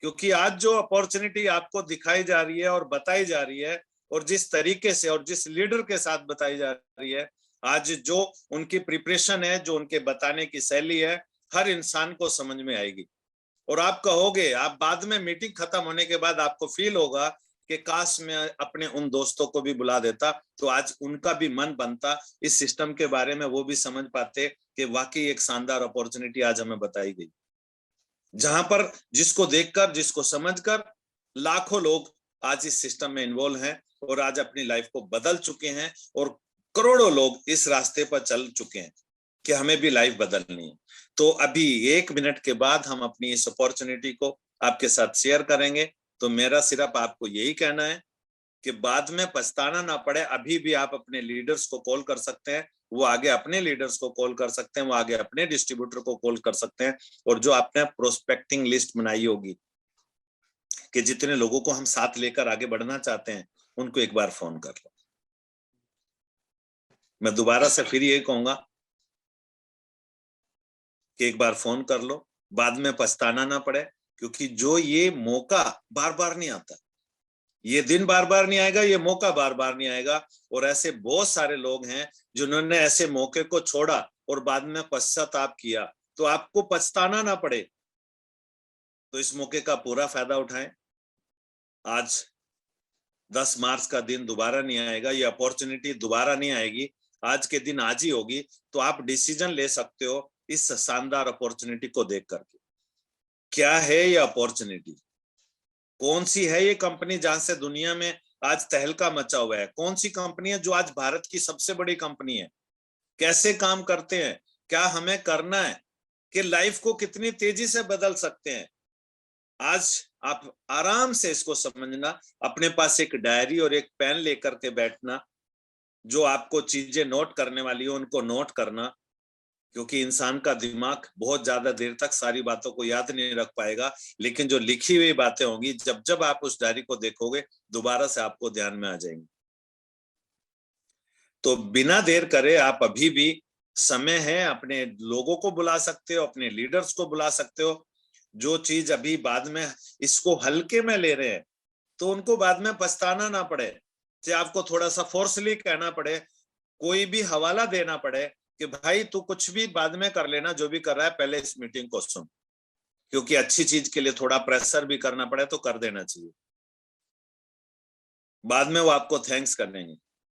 क्योंकि आज जो अपॉर्चुनिटी आपको दिखाई जा रही है और बताई जा रही है, और जिस तरीके से और जिस लीडर के साथ बताई जा रही है, आज जो उनकी प्रिपरेशन है, जो उनके बताने की शैली है, हर इंसान को समझ में आएगी। और आप कहोगे, आप बाद में मीटिंग खत्म होने के बाद आपको फील होगा कि काश मैं अपने उन दोस्तों को भी बुला देता, तो आज उनका भी मन बनता, इस सिस्टम के बारे में वो भी समझ पाते कि वाकई एक शानदार अपॉर्चुनिटी आज हमें बताई गई, जहां पर जिसको देखकर, जिसको समझकर लाखों लोग आज इस सिस्टम में इन्वॉल्व हैं और आज अपनी लाइफ को बदल चुके हैं, और करोड़ों लोग इस रास्ते पर चल चुके हैं कि हमें भी लाइफ बदलनी है। तो अभी 1 मिनट के बाद हम अपनी इस अपॉर्चुनिटी को आपके साथ शेयर करेंगे। तो मेरा सिर्फ आपको यही कहना है कि बाद में पछताना ना पड़े। अभी भी आप अपने लीडर्स को कॉल कर सकते हैं, वो आगे अपने लीडर्स को कॉल कर सकते हैं, वो आगे अपने डिस्ट्रीब्यूटर को कॉल कर सकते हैं, और जो आपने प्रोस्पेक्टिंग लिस्ट बनाई होगी कि जितने लोगों को हम साथ लेकर आगे बढ़ना चाहते हैं, उनको एक बार फोन कर लो। मैं दोबारा से फिर यही कहूंगा कि एक बार फोन कर लो, बाद में पछताना ना पड़े, क्योंकि जो ये मौका बार बार नहीं आता, ये दिन बार बार नहीं आएगा, ये मौका बार बार नहीं आएगा। और ऐसे बहुत सारे लोग हैं जिन्होंने ऐसे मौके को छोड़ा और बाद में पश्चाताप किया। तो आपको पछताना ना पड़े, तो इस मौके का पूरा फायदा उठाएं। आज 10 मार्च का दिन दोबारा नहीं आएगा, ये अपॉर्चुनिटी दोबारा नहीं आएगी, आज के दिन आज ही होगी। तो आप डिसीजन ले सकते हो इस शानदार अपॉर्चुनिटी को देख करके। क्या है ये अपॉर्चुनिटी, कौन सी है ये कंपनी जहां से दुनिया में आज तहलका मचा हुआ है, कौन सी कंपनी है जो आज भारत की सबसे बड़ी कंपनी है, कैसे काम करते हैं, क्या हमें करना है, कि लाइफ को कितनी तेजी से बदल सकते हैं। आज आप आराम से इसको समझना, अपने पास एक डायरी और एक पेन लेकर के बैठना, जो आपको चीजें नोट करने वाली हो उनको नोट करना, क्योंकि इंसान का दिमाग बहुत ज्यादा देर तक सारी बातों को याद नहीं रख पाएगा, लेकिन जो लिखी हुई बातें होंगी, जब जब आप उस डायरी को देखोगे, दोबारा से आपको ध्यान में आ जाएंगी। तो बिना देर करे आप अभी भी समय है, अपने लोगों को बुला सकते हो, अपने लीडर्स को बुला सकते हो। जो चीज अभी बाद में इसको हल्के में ले रहे हैं, तो उनको बाद में पछताना ना पड़े, चाहे आपको थोड़ा सा फोर्सली कहना पड़े, कोई भी हवाला देना पड़े कि भाई तू कुछ भी बाद में कर लेना, जो भी कर रहा है पहले इस मीटिंग को सुन, क्योंकि अच्छी चीज के लिए थोड़ा प्रेशर भी करना पड़े तो कर देना चाहिए। बाद में वो आपको थैंक्स करेंगे।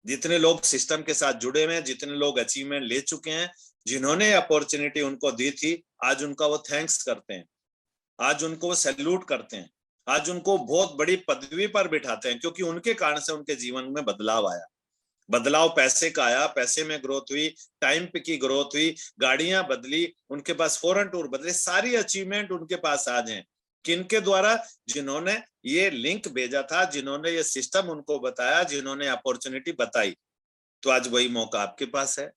जितने लोग सिस्टम के साथ जुड़े हुए हैं, जितने लोग अचीवमेंट ले चुके हैं, जिन्होंने अपॉर्चुनिटी उनको दी थी, आज उनका वो थैंक्स करते हैं, आज उनको वो सैल्यूट करते हैं, आज उनको बहुत बड़ी पदवी पर बिठाते हैं, क्योंकि उनके कारण से उनके जीवन में बदलाव आया। बदलाव पैसे का आया, पैसे में ग्रोथ हुई, टाइम पे की ग्रोथ हुई, गाड़ियां बदली, उनके पास फॉरेन टूर बदले, सारी अचीवमेंट उनके पास आज हैं। किनके द्वारा? जिन्होंने ये लिंक भेजा था, जिन्होंने ये सिस्टम उनको बताया, जिन्होंने अपॉर्चुनिटी बताई। तो आज वही मौका आपके पास है।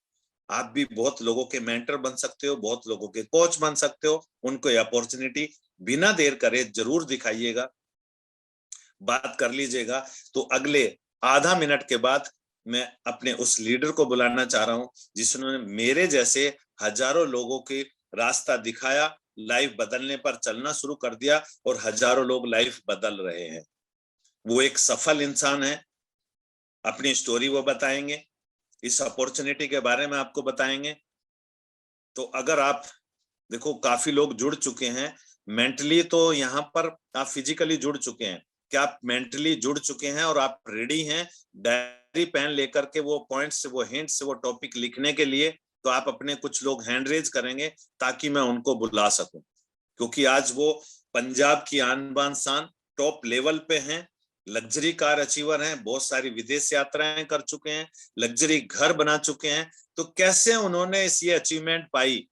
आप भी बहुत लोगों के मेंटर बन सकते हो, बहुत लोगों के कोच बन सकते हो। उनको ये अपॉर्चुनिटी बिना देर करे जरूर दिखाइएगा, बात कर लीजिएगा। तो अगले आधा मिनट के बाद मैं अपने उस लीडर को बुलाना चाह रहा हूं, जिसने मेरे जैसे हजारों लोगों के रास्ता दिखाया, लाइफ बदलने पर चलना शुरू कर दिया, और हजारों लोग लाइफ बदल रहे हैं। वो एक सफल इंसान है, अपनी स्टोरी वो बताएंगे, इस अपॉर्चुनिटी के बारे में आपको बताएंगे। तो अगर आप देखो, काफी लोग जुड़ चुके हैं मेंटली, तो यहाँ पर आप फिजिकली जुड़ चुके हैं, क्या आप मेंटली जुड़ चुके हैं और आप रेडी हैं डायरी पेन लेकर के वो पॉइंट्स, वो हिंट्स, वो टॉपिक लिखने के लिए? तो आप अपने कुछ लोग हैंड रेज करेंगे ताकि मैं उनको बुला सकूं, क्योंकि आज वो पंजाब की आन बान शान, टॉप लेवल पे हैं, लग्जरी कार अचीवर हैं, बहुत सारी विदेश यात्राएं कर चुके हैं, लग्जरी घर बना चुके हैं। तो कैसे उन्होंने इस ये अचीवमेंट पाई,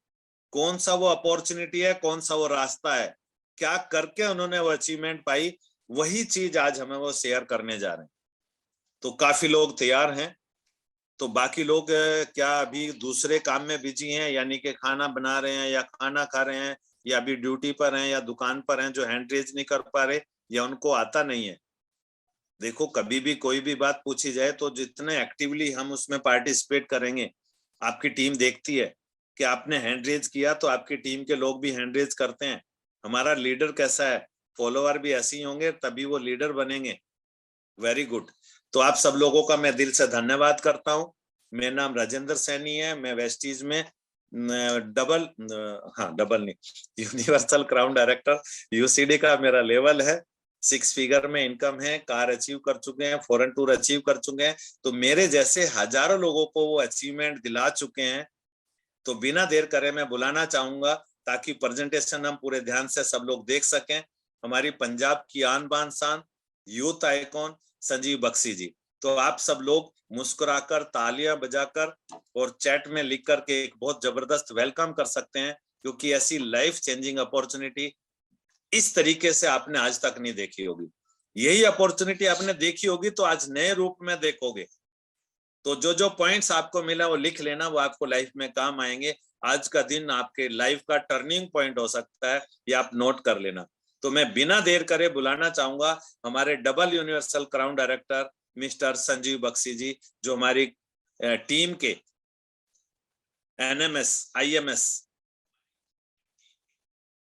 कौन सा वो अपॉर्चुनिटी है, कौन सा वो रास्ता है, क्या करके उन्होंने वो अचीवमेंट पाई, वही चीज आज हमें वो शेयर करने जा रहे हैं। तो काफी लोग तैयार हैं। तो बाकी लोग क्या अभी दूसरे काम में बिजी हैं, यानी कि खाना बना रहे हैं या खाना खा रहे हैं, या अभी ड्यूटी पर हैं या दुकान पर हैं, जो हैंड रेज नहीं कर पा रहे या उनको आता नहीं है? देखो, कभी भी कोई भी बात पूछी जाए तो जितने एक्टिवली हम उसमें पार्टिसिपेट करेंगे, आपकी टीम देखती है कि आपने हैंड रेज किया तो आपकी टीम के लोग भी हैंड रेज करते हैं। हमारा लीडर कैसा है, फॉलोअर भी ऐसे ही होंगे, तभी वो लीडर बनेंगे। Very good. तो आप सब लोगों का मैं दिल से धन्यवाद करता हूँ। मेरा नाम राजेंद्र सैनी है, मैं वेस्टीज में डबल नहीं, यूनिवर्सल क्राउन डायरेक्टर, यूसीडी का मेरा लेवल है। 6 फिगर में इनकम है, कार अचीव कर चुके हैं, फॉरेन टूर अचीव कर चुके हैं। तो मेरे जैसे हजारों लोगों को वो अचीवमेंट दिला चुके हैं। तो बिना देर करे मैं बुलाना चाहूंगा, ताकि प्रेजेंटेशन हम पूरे ध्यान से सब लोग देख सकें, हमारी पंजाब की आन बान शान, यूथ आइकॉन संजीव बख्शी जी। तो आप सब लोग मुस्कुराकर, तालियां बजाकर और चैट में लिख करके एक बहुत जबरदस्त वेलकम कर सकते हैं, क्योंकि ऐसी लाइफ चेंजिंग अपॉर्चुनिटी इस तरीके से आपने आज तक नहीं देखी होगी। यही अपॉर्चुनिटी आपने देखी होगी तो आज नए रूप में देखोगे। तो जो जो पॉइंट्स आपको मिला वो लिख लेना, वो आपको लाइफ में काम आएंगे। आज का दिन आपके लाइफ का टर्निंग पॉइंट हो सकता है, ये आप नोट कर लेना। तो मैं बिना देर करे बुलाना चाहूंगा हमारे double universal crown director mister Sanjeev Bakshi ji, जो हमारी टीम के एनएमएस आईएमएस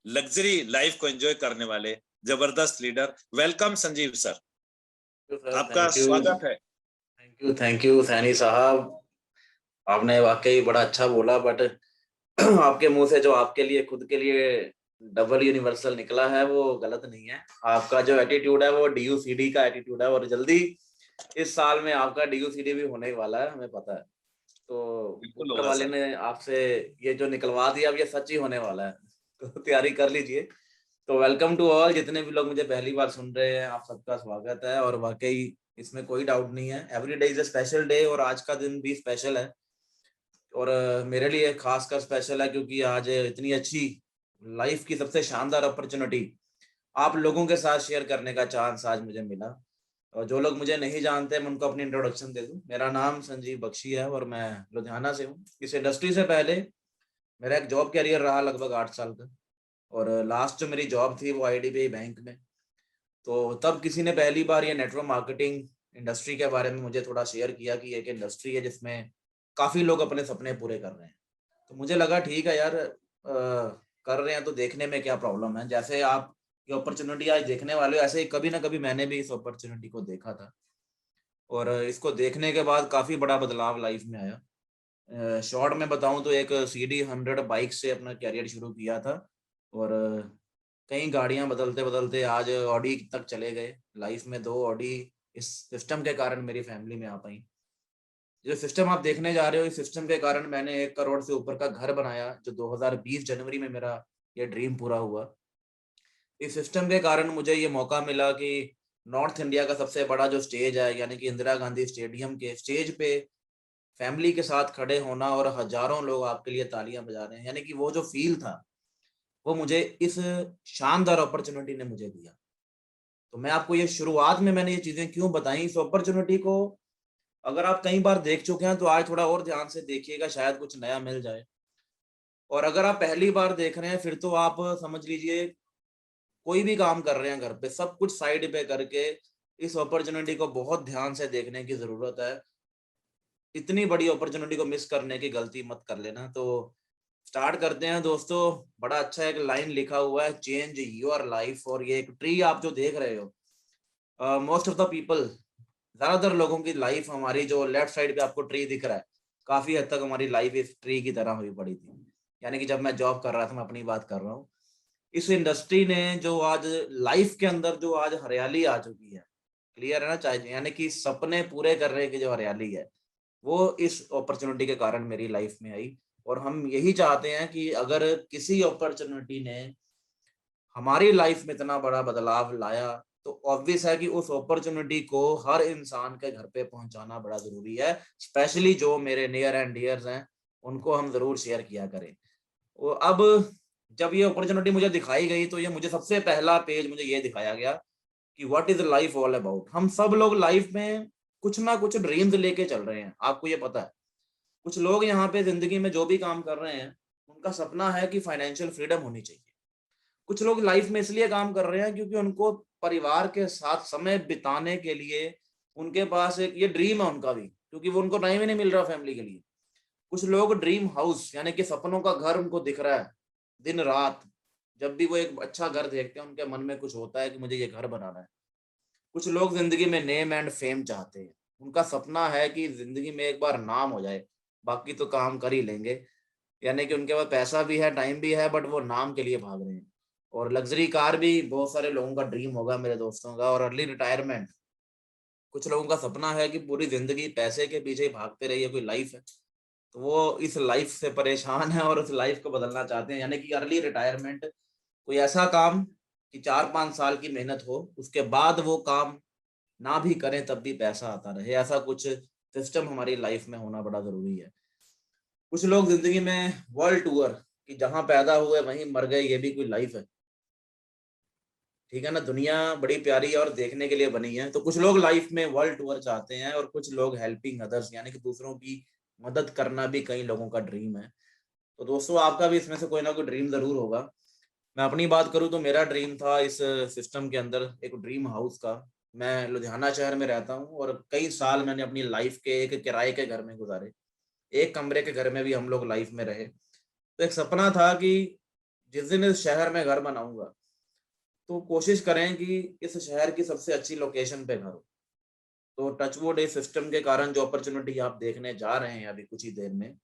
लग्जरी लाइफ को एंजॉय करने वाले जबरदस्त लीडर। वेलकम संजीव सर, आपका स्वागत है। थैंक यू सैनी साहब, आपने वाकई बड़ा अच्छा बोला। बट आपके मुंह से जो आपके लिए, खुद के लिए डबल यूनिवर्सल निकला है वो गलत नहीं है। आपका जो एटीट्यूड है वो डीयूसीडी का एटीट्यूड है, और जल्दी इस साल में आपका डीयूसीडी भी होने वाला है, हमें पता है। तो ऊपर वाले ने आपसे ये जो निकलवा दिया, अब ये सच ही होने वाला है, तो तैयारी कर लीजिए। तो वेलकम टू ऑल, जितने भी लोग मुझे पहली बार सुन रहे हैं, आप सबका स्वागत है। और वाकई इसमें कोई डाउट नहीं है, every day is a special day, और आज का दिन भी स्पेशल है। और मेरे लिए खासकर स्पेशल है क्योंकि आज इतनी अच्छी लाइफ की सबसे शानदार अपॉर्चुनिटी आप लोगों के साथ शेयर करने का चांस आज मुझे मिला। और जो लोग मुझे नहीं जानते, मैं उनको अपनी इंट्रोडक्शन दे दूं। मेरा नाम संजीव बख्शी है और मैं लुधियाना से हूँ। इस इंडस्ट्री से पहले मेरा एक जॉब कैरियर रहा लगभग 8 साल का, और लास्ट जो मेरी जॉब थी वो आईडीबीआई बैंक में। तो तब किसी ने पहली बार ये नेटवर्क मार्केटिंग इंडस्ट्री के बारे में मुझे थोड़ा शेयर किया कि एक इंडस्ट्री है जिसमें काफी लोग अपने सपने पूरे कर रहे हैं। तो मुझे लगा ठीक है यार, कर रहे हैं तो देखने में क्या प्रॉब्लम है। जैसे आप ये अपॉर्चुनिटी आज देखने वाले हो, ऐसे ही कभी ना कभी मैंने भी इस अपॉर्चुनिटी को देखा था, और इसको देखने के बाद काफी बड़ा बदलाव लाइफ में आया। शॉर्ट में बताऊं तो एक CD 100 बाइक से अपना कैरियर शुरू किया था, और कई गाड़ियां बदलते बदलते आज ऑडी तक चले गए। लाइफ में 2 ऑडी इस सिस्टम के कारण मेरी फैमिली में आ पाई। जो सिस्टम आप देखने जा रहे हो, इस सिस्टम के कारण मैंने 1 करोड़ से ऊपर का घर बनाया, जो 2020 जनवरी में मेरा ये ड्रीम पूरा हुआ। इस सिस्टम के कारण मुझे ये मौका मिला कि नॉर्थ इंडिया का सबसे बड़ा जो स्टेज है, यानी कि इंदिरा गांधी स्टेडियम के स्टेज पे फैमिली के साथ खड़े होना, और हजारों लोग आपके लिए तालियां बजा रहे हैं, यानी कि वो जो फील था वो मुझे इस शानदार अपॉर्चुनिटी ने मुझे दिया। तो मैं आपको ये शुरुआत में मैंने ये चीजें क्यों बताई, इस अपॉर्चुनिटी को अगर आप कई बार देख चुके हैं तो आज थोड़ा और ध्यान से देखिएगा, शायद कुछ नया मिल जाए। और अगर आप पहली बार देख रहे हैं, फिर तो आप समझ लीजिए कोई भी काम कर रहे हैं घर पे, सब कुछ साइड पे करके इस अपॉर्चुनिटी को बहुत ध्यान से देखने की जरूरत है। इतनी बड़ी अपॉर्चुनिटी को मिस करने की गलती मत कर लेना। तो स्टार्ट करते हैं दोस्तों। बड़ा अच्छा एक लाइन लिखा हुआ है, चेंज योर लाइफ। और ये एक ट्री आप जो देख रहे हो, मोस्ट ऑफ द पीपल, ज्यादातर लोगों की लाइफ, हमारी जो लेफ्ट साइड पे आपको ट्री दिख रहा है, काफी हद तक हमारी लाइफ इस ट्री की तरह हुई पड़ी थी। यानी कि जब मैं जॉब कर रहा था, मैं अपनी बात कर रहा हूँ, इस इंडस्ट्री ने जो आज लाइफ के अंदर जो आज हरियाली आ चुकी है, क्लियर है ना, चाहिए यानी कि सपने पूरे करने की जो हरियाली है, वो इस अपॉर्चुनिटी के कारण मेरी लाइफ में आई। और हम यही चाहते हैं कि अगर किसी अपॉर्चुनिटी ने हमारी लाइफ में इतना बड़ा बदलाव लाया, तो ऑब्वियस है कि उस अपॉर्चुनिटी को हर इंसान के घर पे पहुंचाना बड़ा जरूरी है। स्पेशली जो मेरे नियर एंड डियर्स हैं, उनको हम जरूर शेयर किया करें। वो अब जब ये अपॉर्चुनिटी मुझे दिखाई गई, तो ये मुझे सबसे पहला पेज मुझे ये दिखाया गया कि what is life all about. हम सब लोग लाइफ में कुछ ना कुछ ड्रीम्स लेके चल रहे हैं, आपको ये पता है। कुछ लोग यहाँ पे जिंदगी में जो भी काम कर रहे हैं, उनका सपना है कि फाइनेंशियल फ्रीडम होनी चाहिए। कुछ लोग लाइफ में इसलिए काम कर रहे हैं क्योंकि उनको परिवार के साथ समय बिताने के लिए उनके पास एक ये ड्रीम है उनका भी, क्योंकि वो उनको टाइम ही नहीं मिल रहा फैमिली के लिए। कुछ लोग ड्रीम हाउस, यानी कि सपनों का घर उनको दिख रहा है दिन रात, जब भी वो एक अच्छा घर देखते हैं उनके मन में कुछ होता है कि मुझे ये घर बनाना है। कुछ लोग जिंदगी में नेम एंड फेम चाहते हैं, उनका सपना है कि जिंदगी में एक बार नाम हो जाए, बाकी तो काम कर ही लेंगे। यानी कि उनके पास पैसा भी है, टाइम भी है, बट वो नाम के लिए भाग रहे हैं। और लग्जरी कार भी बहुत सारे लोगों का ड्रीम होगा, मेरे दोस्तों का। और अर्ली रिटायरमेंट, कुछ लोगों का सपना है कि पूरी जिंदगी पैसे के पीछे ही भागते रहिए, कोई लाइफ है। तो वो इस लाइफ से परेशान है और उस लाइफ को बदलना चाहते हैं, यानी कि अर्ली रिटायरमेंट। कोई ऐसा काम कि 4-5 साल की मेहनत हो, उसके बाद वो काम ना भी करें तब भी पैसा आता रहे, ऐसा कुछ सिस्टम हमारी लाइफ में होना बड़ा जरूरी है। कुछ लोग जिंदगी में वर्ल्ड टूर, कि जहां पैदा हुए वहीं मर गए, ये भी कोई लाइफ है? ठीक है ना, दुनिया बड़ी प्यारी है और देखने के लिए बनी है। तो कुछ लोग लाइफ में वर्ल्ड टूर चाहते हैं, और कुछ लोग हेल्पिंग अदर्स, यानी कि दूसरों की मदद करना भी कई लोगों का ड्रीम है। तो दोस्तों, आपका भी इसमें से कोई ना कोई ड्रीम जरूर होगा। मैं अपनी बात करूं तो मेरा ड्रीम था इस सिस्टम के अंदर एक ड्रीम हाउस का। मैं लुधियाना शहर में रहता हूं और कई साल मैंने अपनी लाइफ के एक किराए के घर में गुजारे। एक कमरे के घर में भी हम लोग लाइफ में रहे। तो एक सपना था कि जिस दिन इस शहर में घर बनाऊंगा तो कोशिश करें कि इस शहर की सबसे अच्छी लोकेशन पे घर हो। तो टचवुड इस सिस्टम के कारण जो अपॉर्चुनिटी आप देखने जा रहे हैं अभी कुछ ही देर में,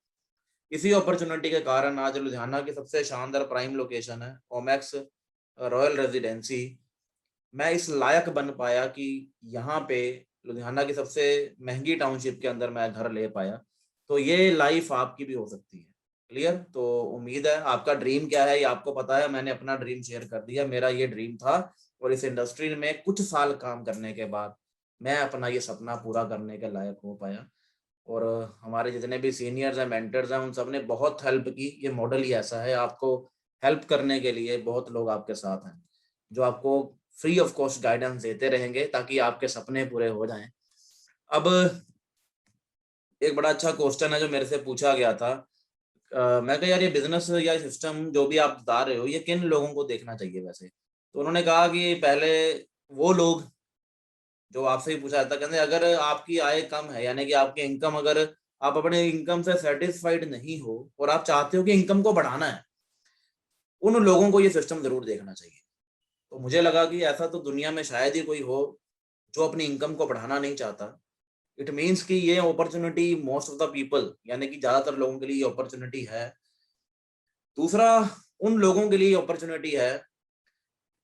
इसी अपॉर्चुनिटी के कारण आज लुधियाना की सबसे शानदार प्राइम लोकेशन है ओमैक्स रॉयल रेजिडेंसी। मैं इस लायक बन पाया कि यहाँ पे लुधियाना की सबसे महंगी टाउनशिप के अंदर मैं घर ले पाया। तो ये लाइफ आपकी भी हो सकती है। क्लियर? तो उम्मीद है आपका ड्रीम क्या है ये आपको पता है। मैंने अपना ड्रीम शेयर कर दिया, मेरा ये ड्रीम था। और इस इंडस्ट्री में कुछ साल काम करने के बाद मैं अपना ये सपना पूरा करने के लायक हो पाया। और हमारे जितने भी सीनियर्स हैं, मेंटर्स हैं, उन सब ने बहुत हेल्प की। ये मॉडल ही ऐसा है, आपको हेल्प करने के लिए बहुत लोग आपके साथ हैं, जो आपको फ्री ऑफ कॉस्ट गाइडेंस देते रहेंगे ताकि आपके सपने पूरे हो जाएं। अब एक बड़ा अच्छा क्वेश्चन है जो मेरे से पूछा गया था। मैं कहा यार, ये बिजनेस या सिस्टम जो भी आप बता रहे हो ये किन लोगों को देखना चाहिए वैसे? तो उन्होंने कहा कि पहले वो लोग जो आपसे ही पूछा जाता, कहते अगर आपकी आय कम है, यानी कि आपकी इनकम, अगर आप अपने इनकम से सेटिस्फाइड नहीं हो और आप चाहते हो कि इनकम को बढ़ाना है, उन लोगों को ये सिस्टम जरूर देखना चाहिए। तो मुझे लगा कि ऐसा तो दुनिया में शायद ही कोई हो जो अपनी इनकम को बढ़ाना नहीं चाहता। इट मीन्स कि ये opportunity most of the people, यानी कि ज्यादातर लोगों के लिए ये अपॉर्चुनिटी है। दूसरा, उन लोगों के लिए अपॉर्चुनिटी है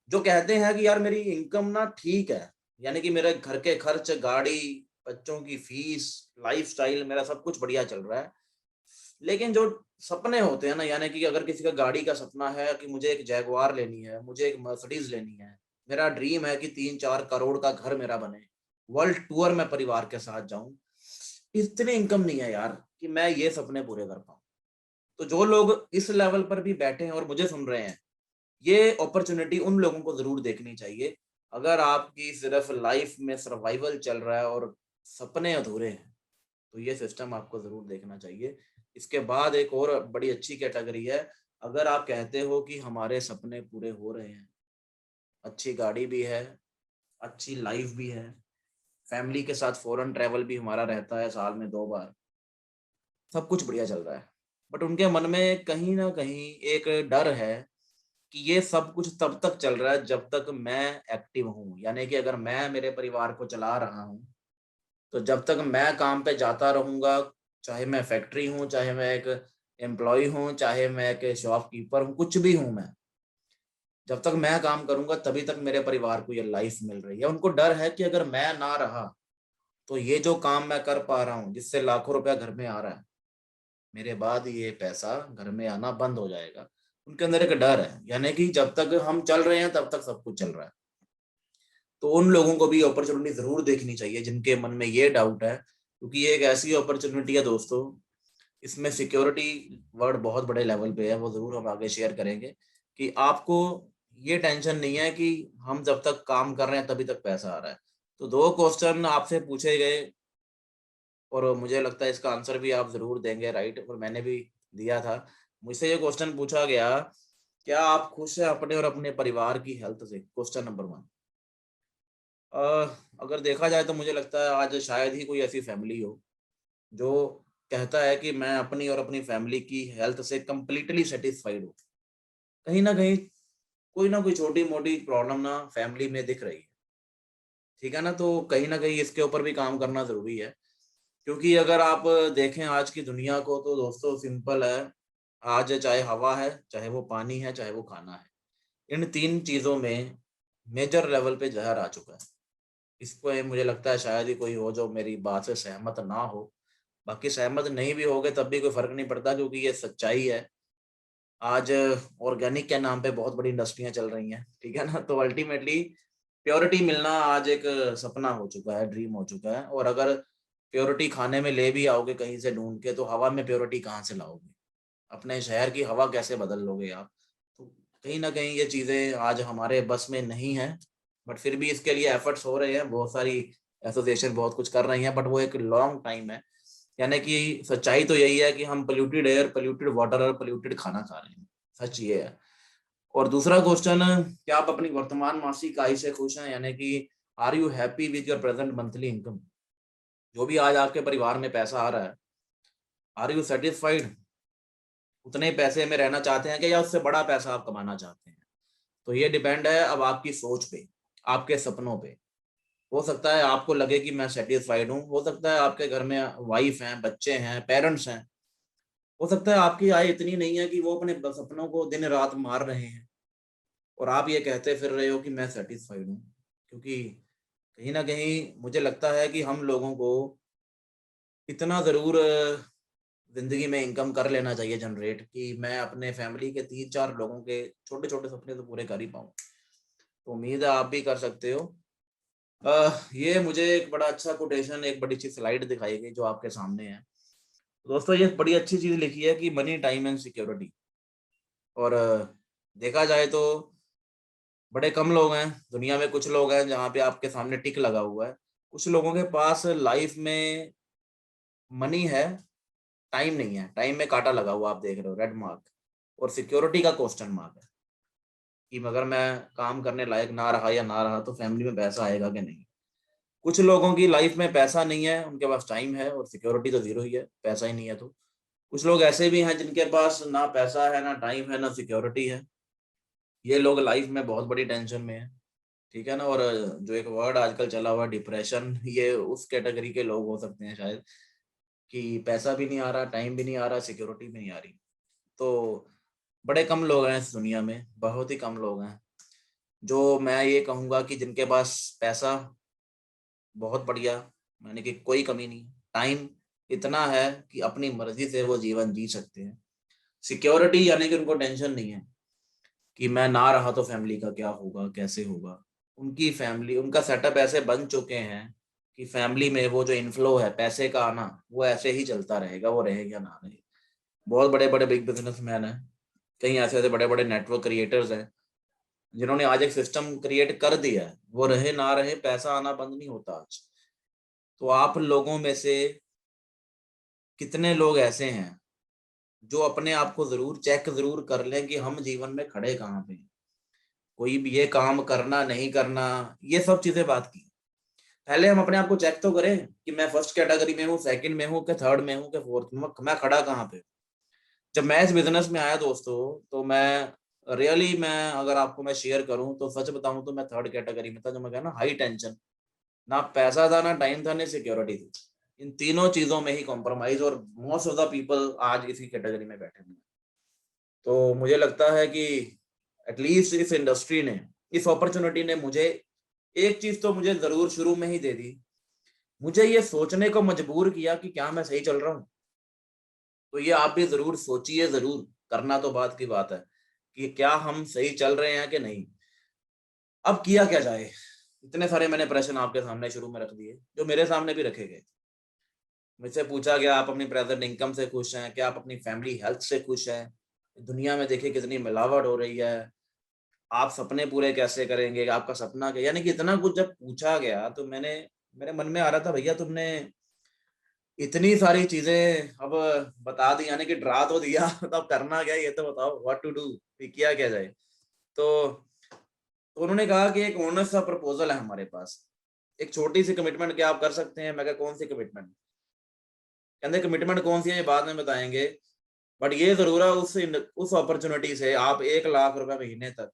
जो कहते हैं कि यार मेरी इनकम ना ठीक है, यानी कि मेरे घर के खर्च, गाड़ी, बच्चों की फीस, लाइफस्टाइल, मेरा सब कुछ बढ़िया चल रहा है। लेकिन जो सपने होते हैं ना, यानी कि अगर किसी का गाड़ी का सपना है कि मुझे एक जैगवार लेनी है, मुझे एक मर्सिडीज लेनी है, मेरा ड्रीम है कि 3-4 करोड़ का घर मेरा बने, वर्ल्ड टूर में परिवार के साथ जाऊं, इतनी इनकम नहीं है यार कि मैं ये सपने पूरे कर पाऊं। तो जो लोग इस लेवल पर भी बैठे हैं और मुझे सुन रहे हैं, ये अपॉर्चुनिटी उन लोगों को जरूर देखनी चाहिए। अगर आपकी सिर्फ लाइफ में सर्वाइवल चल रहा है और सपने अधूरे हैं, तो ये सिस्टम आपको जरूर देखना चाहिए। इसके बाद एक और बड़ी अच्छी कैटेगरी है। अगर आप कहते हो कि हमारे सपने पूरे हो रहे हैं, अच्छी गाड़ी भी है, अच्छी लाइफ भी है, फैमिली के साथ फॉरेन ट्रैवल भी हमारा रहता है साल में 2 बार, सब कुछ बढ़िया चल रहा है, बट उनके मन में कहीं ना कहीं एक डर है कि ये सब कुछ तब तक चल रहा है जब तक मैं एक्टिव हूँ, यानी कि अगर मैं मेरे परिवार को चला रहा हूँ, तो जब तक मैं काम पे जाता रहूंगा, चाहे मैं फैक्ट्री हूँ, चाहे मैं एक एम्प्लॉय हूँ, चाहे मैं एक शॉपकीपर हूँ, कुछ भी हूँ मैं, जब तक मैं काम करूंगा तभी तक मेरे परिवार को ये लाइफ मिल रही है। उनको डर है कि अगर मैं ना रहा तो ये जो काम मैं कर पा रहा हूँ जिससे लाखों रुपया घर में आ रहा है, मेरे बाद ये पैसा घर में आना बंद हो जाएगा। उनके अंदर एक डर है, यानी कि जब तक हम चल रहे हैं तब तक सब कुछ चल रहा है। तो उन लोगों को भी अपॉर्चुनिटी जरूर देखनी चाहिए जिनके मन में ये डाउट है, क्योंकि ये एक ऐसी अपॉर्चुनिटी है दोस्तों, इसमें सिक्योरिटी वर्ड बहुत बड़े लेवल पे है, वो जरूर हम आगे शेयर करेंगे। कि आपको ये टेंशन नहीं है कि हम जब तक काम कर रहे हैं तभी तक पैसा आ रहा है। तो 2 क्वेश्चन आपसे पूछे गए और मुझे लगता है इसका आंसर भी आप जरूर देंगे, राइट? और मैंने भी दिया था। मुझसे ये क्वेश्चन पूछा गया, क्या आप खुश हैं अपने और अपने परिवार की हेल्थ से? Question number 1। अगर देखा जाए तो मुझे लगता है आज शायद ही कोई ऐसी फैमिली हो जो कहता है कि मैं अपनी और अपनी फैमिली की हेल्थ से कंप्लीटली सेटिस्फाइड हूँ। कहीं ना कहीं कोई ना कोई छोटी मोटी प्रॉब्लम ना फैमिली में दिख रही है, ठीक है ना। तो कहीं ना कहीं इसके ऊपर भी काम करना जरूरी है, क्योंकि अगर आप देखें आज की दुनिया को तो दोस्तों सिंपल है। आज चाहे हवा है, चाहे वो पानी है, चाहे वो खाना है, इन तीन चीजों में मेजर लेवल पे जहर आ चुका है। इसको मुझे लगता है शायद ही कोई हो जो मेरी बात से सहमत ना हो। बाकी सहमत नहीं भी होगे तब भी कोई फर्क नहीं पड़ता, क्योंकि ये सच्चाई है। आज ऑर्गेनिक के नाम पे बहुत बड़ी इंडस्ट्रियां चल रही हैं, ठीक है ना। तो अल्टीमेटली प्योरिटी मिलना आज एक सपना हो चुका है, ड्रीम हो चुका है। और अगर प्योरिटी खाने में ले भी आओगे कहीं से ढूंढ के, तो हवा में प्योरिटी कहाँ से लाओगे? अपने शहर की हवा कैसे बदल लोगे आप? तो कहीं ना कहीं ये चीजें आज हमारे बस में नहीं है, बट फिर भी इसके लिए एफर्ट्स हो रहे हैं। बहुत सारी एसोसिएशन बहुत कुछ कर रही हैं, बट वो एक लॉन्ग टाइम है। यानी कि सच्चाई तो यही है कि हम पोल्यूटेड एयर, पोल्यूटेड वाटर और पोल्यूटेड खाना खा रहे हैं, सच ये है। और दूसरा क्वेश्चन, क्या आप अपनी वर्तमान मासिक आय से खुश हैं? यानी कि are you happy with your present monthly income? जो भी आज आपके परिवार में पैसा आ रहा है, आर यू सेटिस्फाइड? उतने पैसे में रहना चाहते हैं कि या उससे बड़ा पैसा आप कमाना चाहते हैं? तो ये डिपेंड है अब आपकी सोच पे, आपके सपनों पे। हो सकता है आपको लगे कि मैं सेटिस्फाइड हूँ, हो सकता है आपके घर में वाइफ हैं, बच्चे हैं, पेरेंट्स हैं, हो सकता है आपकी आय इतनी नहीं है कि वो अपने सपनों को दिन रात मार रहे हैं और आप ये कहते फिर रहे हो कि मैं सेटिस्फाइड हूँ। क्योंकि कहीं ना कहीं मुझे लगता है कि हम लोगों को इतना जरूर जिंदगी में इनकम कर लेना चाहिए जनरेट, कि मैं अपने फैमिली के 3-4 लोगों के छोटे छोटे सपने तो पूरे कर ही पाऊँ। तो उम्मीद है आप भी कर सकते हो। ये मुझे एक बड़ा अच्छा कोटेशन, एक बड़ी अच्छी स्लाइड दिखाई गई जो आपके सामने है। दोस्तों ये बड़ी अच्छी चीज लिखी है कि मनी, टाइम एंड सिक्योरिटी। और देखा जाए तो बड़े कम लोग हैं दुनिया में, कुछ लोग हैं जहाँ पे आपके सामने टिक लगा हुआ है। कुछ लोगों के पास लाइफ में मनी है, टाइम नहीं है, टाइम में कांटा लगा हुआ, आप देख रहे हो रेड मार्क। और सिक्योरिटी का क्वेश्चन मार्क है कि अगर मैं काम करने लायक ना रहा या ना रहा तो फैमिली में पैसा आएगा कि नहीं। कुछ लोगों की लाइफ में पैसा नहीं है, उनके पास टाइम है, और सिक्योरिटी तो जीरो ही है, पैसा ही नहीं है। तो कुछ लोग ऐसे भी हैं जिनके पास ना पैसा है, ना टाइम है, ना सिक्योरिटी है। ये लोग लाइफ में बहुत बड़ी टेंशन में है, ठीक है ना। और जो एक वर्ड आजकल चला हुआ डिप्रेशन, ये उस कैटेगरी के लोग हो सकते हैं शायद, कि पैसा भी नहीं आ रहा, टाइम भी नहीं आ रहा, सिक्योरिटी भी नहीं आ रही। तो बड़े कम लोग हैं इस दुनिया में, बहुत ही कम लोग हैं जो मैं ये कहूँगा कि जिनके पास पैसा बहुत बढ़िया, यानी कि कोई कमी नहीं, टाइम इतना है कि अपनी मर्जी से वो जीवन जी सकते हैं, सिक्योरिटी यानी कि उनको टेंशन नहीं है कि मैं ना रहा तो फैमिली का क्या होगा, कैसे होगा। उनकी फैमिली, उनका सेटअप ऐसे बन चुके हैं कि फैमिली में वो जो इनफ्लो है पैसे का आना, वो ऐसे ही चलता रहेगा, वो रहेगा ना रहे। बहुत बड़े बड़े बिग बिजनेसमैन हैं, कई ऐसे ऐसे बड़े बड़े नेटवर्क क्रिएटर्स हैं जिन्होंने आज एक सिस्टम क्रिएट कर दिया है, वो रहे ना रहे पैसा आना बंद नहीं होता आज। तो आप लोगों में से कितने लोग ऐसे हैं जो अपने आप को जरूर चेक जरूर कर लें कि हम जीवन में खड़े कहाँ पे हैं? कोई भी ये काम करना नहीं करना, ये सब चीजें बात की। पहले हम अपने आप को चेक तो करें कि मैं फर्स्ट कैटेगरी में हूँ, सेकंड में हूँ, कि थर्ड में हूँ, कि फोर्थ में, मैं खड़ा कहाँ पे। जब मैं इस बिजनेस में आया दोस्तों, तो मैं रियली, मैं अगर आपको मैं शेयर करूं तो सच बताऊं तो मैं थर्ड कैटेगरी में था, जो मैं कहा ना हाई टेंशन। ना पैसा था, ना टाइम था, ना सिक्योरिटी थी। इन तीनों चीजों में ही कॉम्प्रोमाइज, और मोस्ट ऑफ द पीपल आज इसी कैटेगरी में बैठे हुए हैं। तो मुझे लगता है कि एटलीस्ट इस इंडस्ट्री ने, इस अपॉर्चुनिटी ने मुझे एक चीज तो मुझे जरूर शुरू में ही दे दी, मुझे ये सोचने को मजबूर किया कि क्या मैं सही चल रहा हूँ। तो ये आप भी जरूर सोचिए, जरूर करना तो बात की बात है कि क्या हम सही चल रहे हैं कि नहीं। अब किया क्या जाए? इतने सारे मैंने प्रश्न आपके सामने शुरू में रख दिए, जो मेरे सामने भी रखे गए। मुझसे पूछा गया आप अपनी प्रेजेंट इनकम से खुश हैं क्या, आप अपनी फैमिली हेल्थ से खुश हैं? दुनिया में देखिए कितनी मिलावट हो रही है, आप सपने पूरे कैसे करेंगे, आपका सपना क्या, यानी कि इतना कुछ जब पूछा गया तो मेरे मन में आ रहा था, भैया तुमने इतनी सारी चीजें अब बता दी, यानी कि डरा तो दिया तो अब करना क्या है ये तो बताओ, व्हाट टू डू, किया क्या जाए। तो उन्होंने कहा कि एक ऑनेस्ट सा प्रपोजल है हमारे पास, एक छोटी सी कमिटमेंट क्या आप कर सकते हैं? मैं कहा कौन सी कमिटमेंट? कहते कमिटमेंट कौन सी है ये बाद में बताएंगे, बट ये जरूर है उस अपॉर्चुनिटी से आप 1 लाख रुपए महीने तक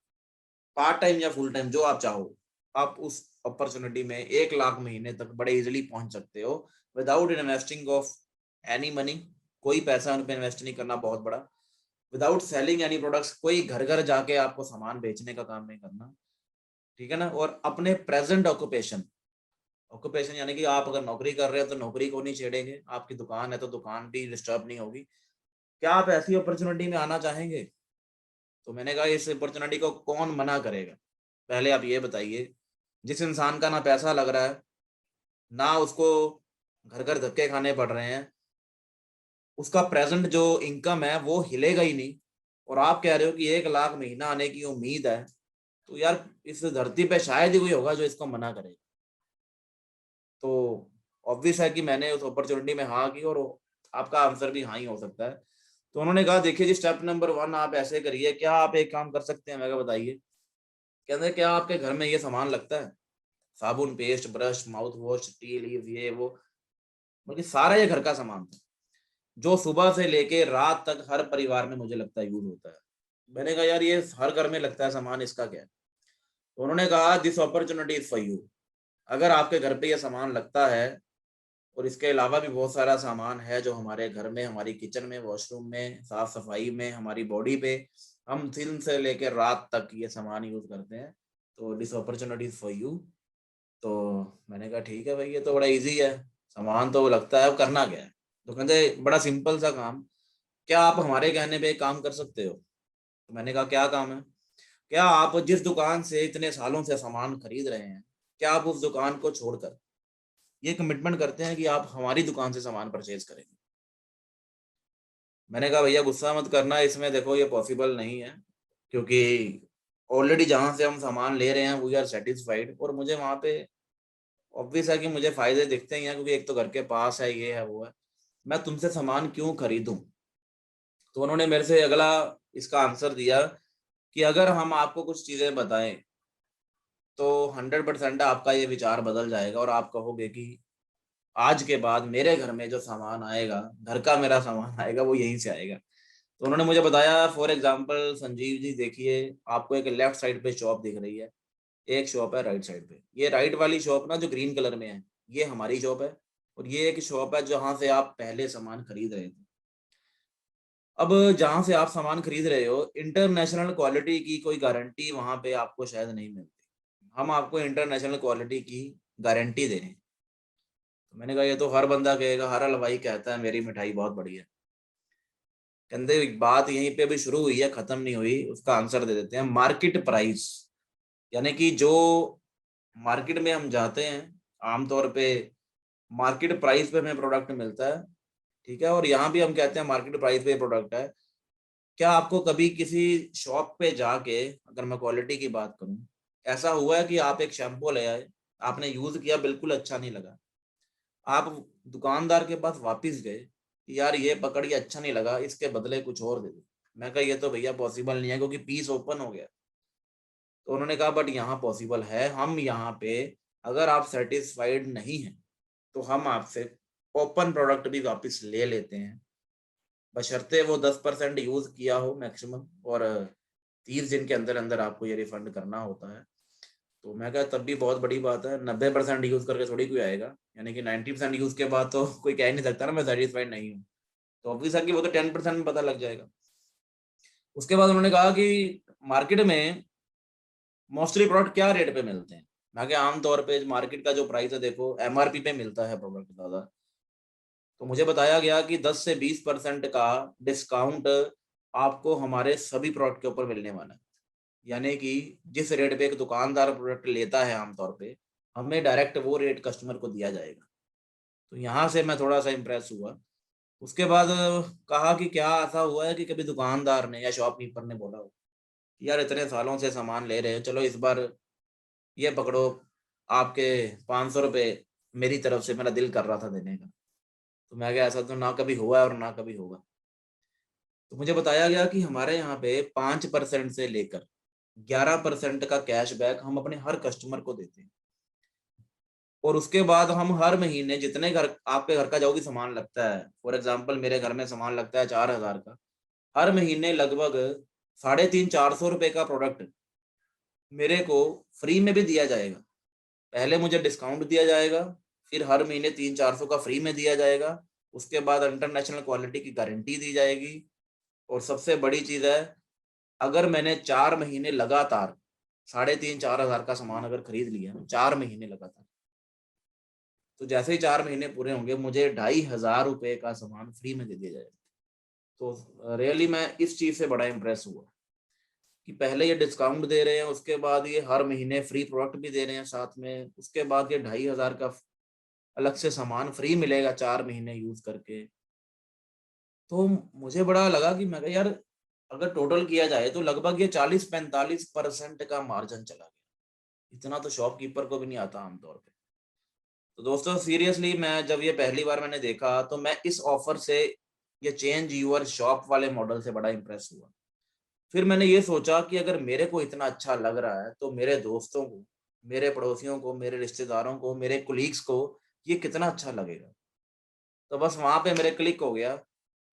पार्ट टाइम या फुल टाइम जो आप चाहो, आप उस अपॉर्चुनिटी में 1 लाख महीने तक बड़े इजीली पहुंच सकते हो without investing of any money. कोई पैसा उन पे इन्वेस्ट नहीं करना बहुत बड़ा। विदाउट सेलिंग एनी प्रोडक्ट्स, कोई घर घर जाके आपको सामान बेचने का काम नहीं करना, ठीक है ना। और अपने प्रेजेंट ऑक्यूपेशन, ऑक्यूपेशन यानी कि आप अगर नौकरी कर रहे हो तो नौकरी को नहीं छेड़ेंगे, आपकी दुकान है तो दुकान भी डिस्टर्ब नहीं होगी। क्या आप ऐसी अपॉर्चुनिटी में आना चाहेंगे? तो मैंने कहा इस अपॉर्चुनिटी को कौन मना करेगा? पहले आप ये बताइए, जिस इंसान का ना पैसा लग रहा है, ना उसको घर घर धक्के खाने पड़ रहे हैं, उसका प्रेजेंट जो इनकम है वो हिलेगा ही नहीं, और आप कह रहे हो कि 1 लाख महीना आने की उम्मीद है, तो यार इस धरती पे शायद ही कोई होगा जो इसको मना करेगा। तो ऑब्वियस है कि मैंने उस अपॉर्चुनिटी में हाँ की, और आपका आंसर भी हाँ ही हो सकता है। तो उन्होंने कहा देखिए जी, स्टेप नंबर 1 आप ऐसे करिए, क्या आप एक काम कर सकते हैं? मैं कहा बताइए। कहते क्या आपके घर में ये सामान लगता है? साबुन, paste, brush, mouth wash, T leave, ये वो, बल्कि सारा ये घर का सामान था जो सुबह से लेके रात तक हर परिवार में मुझे लगता है यूज होता है। मैंने कहा यार ये हर घर में लगता है सामान, इसका क्या है? तो उन्होंने कहा this opportunity is for you. अगर आपके घर पे ये सामान लगता है, और इसके अलावा भी बहुत सारा सामान है जो हमारे घर में, हमारी किचन में, वॉशरूम में, साफ सफाई में, हमारी बॉडी पे, हम दिन से लेकर रात तक ये सामान यूज करते हैं, तो this opportunity is for you. तो मैंने कहा ठीक है भाई, ये तो बड़ा इजी है, सामान तो लगता है, अब करना क्या है? तो कहते बड़ा सिंपल सा काम, क्या आप हमारे कहने पे एक काम कर सकते हो? तो मैंने कहा क्या काम है? क्या आप जिस दुकान से इतने सालों से सामान खरीद रहे हैं, क्या आप उस दुकान को छोड़कर ये कमिटमेंट करते हैं कि आप हमारी दुकान से सामान परचेज करेंगे? मैंने कहा भैया गुस्सा मत करना, इसमें देखो ये पॉसिबल नहीं है, क्योंकि ऑलरेडी जहां से हम सामान ले रहे हैं वी आर सेटिस्फाइड, और मुझे वहां पे ऑब्वियस है कि मुझे फायदे दिखते ही हैं, क्योंकि एक तो घर के पास है, ये है वो है, मैं तुमसे सामान क्यों खरीदूं? तो उन्होंने मेरे से अगला इसका आंसर दिया कि अगर हम आपको कुछ चीजें बताएं तो 100% आपका ये विचार बदल जाएगा, और आप कहोगे कि आज के बाद मेरे घर में जो सामान आएगा, घर का मेरा सामान आएगा, वो यहीं से आएगा। तो उन्होंने मुझे बताया फॉर एग्जांपल संजीव जी देखिए, आपको एक लेफ्ट साइड पे शॉप दिख रही है, एक शॉप है राइट साइड पे। ये राइट वाली शॉप ना जो ग्रीन कलर में है, ये हमारी शॉप है, और ये एक शॉप है जहां से आप पहले सामान खरीद रहे थे। अब जहां से आप सामान खरीद रहे हो, इंटरनेशनल क्वालिटी की कोई गारंटी वहां पे आपको शायद नहीं मिलती। हम आपको इंटरनेशनल क्वालिटी की गारंटी दे रहे हैं। तो मैंने कहा ये तो हर बंदा कहेगा, हर हलवाई कहता है मेरी मिठाई बहुत बढ़िया है। कहते बात यहीं पे अभी शुरू हुई है, खत्म नहीं हुई, उसका आंसर दे देते हैं। मार्केट प्राइस, यानी कि जो मार्केट में हम जाते हैं आमतौर पे, मार्केट प्राइस पे हमें प्रोडक्ट मिलता है, ठीक है, और यहाँ भी हम कहते हैं मार्केट प्राइस पे प्रोडक्ट है। क्या आपको कभी किसी शॉप पे जाके, अगर मैं क्वालिटी की बात करूं, ऐसा हुआ है कि आप एक शैम्पू ले आए, आपने यूज किया, बिल्कुल अच्छा नहीं लगा, आप दुकानदार के पास वापस गए, यार ये पकड़ के अच्छा नहीं लगा, इसके बदले कुछ और दे दो? मैं कहा ये तो भैया पॉसिबल नहीं है, क्योंकि पीस ओपन हो गया। तो उन्होंने कहा बट यहाँ पॉसिबल है, हम यहाँ पे अगर आप सेटिस्फाइड नहीं हैं तो हम आपसे ओपन प्रोडक्ट भी वापस ले लेते हैं, बशर्ते वो 10% यूज किया हो मैक्सिमम, और 30 दिन के अंदर अंदर आपको ये रिफंड करना होता है। तो मैं कहा तब भी बहुत बड़ी बात है, 90% यूज करके थोड़ी कोई आएगा, यानी कि 90% यूज के बाद तो कोई कह नहीं सकता ना मैं सेटिस्फाइड नहीं हूँ। तो ऑब्वियस है कि वो तो 10% में पता लग जाएगा। उसके बाद उन्होंने कहा कि मार्केट में मोस्टली प्रोडक्ट क्या रेट पे मिलते हैं? मैं कहा आमतौर पे मार्केट का जो प्राइस है, देखो एमआरपी पे मिलता है प्रोडक्ट दादा। तो मुझे बताया गया कि 10 से 20% का डिस्काउंट आपको हमारे सभी प्रोडक्ट के ऊपर मिलने वाला है। यानी कि जिस रेट पे एक दुकानदार प्रोडक्ट लेता है आमतौर पे, हमें डायरेक्ट वो रेट कस्टमर को दिया जाएगा। तो यहाँ से मैं थोड़ा सा इम्प्रेस हुआ। उसके बाद कहा कि क्या ऐसा हुआ है कि कभी दुकानदार ने या शॉपकीपर ने बोला हो यार इतने सालों से सामान ले रहे हो, चलो इस बार ये पकड़ो, आपके 500 रुपये मेरी तरफ से, मेरा दिल कर रहा था देने का। तो मैं क्या, ऐसा तो ना कभी हुआ है और ना कभी होगा। तो मुझे बताया गया कि हमारे यहाँ पे 5% से लेकर 11% का कैशबैक हम अपने हर कस्टमर को देते हैं, और उसके बाद हम हर महीने जितने घर आपके घर का जो भी सामान लगता है, फॉर एग्जाम्पल मेरे घर में सामान लगता है 4,000 का, हर महीने लगभग 350-400 रुपए का प्रोडक्ट मेरे को फ्री में भी दिया जाएगा। पहले मुझे डिस्काउंट दिया जाएगा, फिर हर महीने 300-400 का फ्री में दिया जाएगा, उसके बाद इंटरनेशनल क्वालिटी की गारंटी दी जाएगी। और सबसे बड़ी चीज है, अगर मैंने 4 महीने लगातार 3,500-4,000 का सामान अगर खरीद लिया 4 महीने लगातार, तो जैसे ही 4 महीने पूरे होंगे मुझे 2,500 रुपए का सामान फ्री में दे दिया जाएगा। तो रियली मैं इस चीज से बड़ा इंप्रेस हुआ कि पहले ये डिस्काउंट दे रहे हैं, उसके बाद ये हर महीने फ्री प्रोडक्ट भी दे रहे हैं साथ में, उसके बाद ये 2,500 का अलग से सामान फ्री मिलेगा 4 महीने यूज करके। तो मुझे बड़ा लगा कि मैं कहा यार, अगर टोटल किया जाए तो लगभग ये 40-45% का मार्जिन चला गया। इतना तो शॉपकीपर को भी नहीं आता आमतौर पे। तो दोस्तों सीरियसली मैं जब ये पहली बार मैंने देखा तो मैं इस ऑफर से, ये चेंज यूर शॉप वाले मॉडल से बड़ा इंप्रेस हुआ। फिर मैंने ये सोचा कि अगर मेरे को इतना अच्छा लग रहा है तो मेरे दोस्तों को, मेरे पड़ोसियों को, मेरे रिश्तेदारों को, मेरे कुलीग्स को ये कितना अच्छा लगेगा। तो बस वहां पे मेरे क्लिक हो गया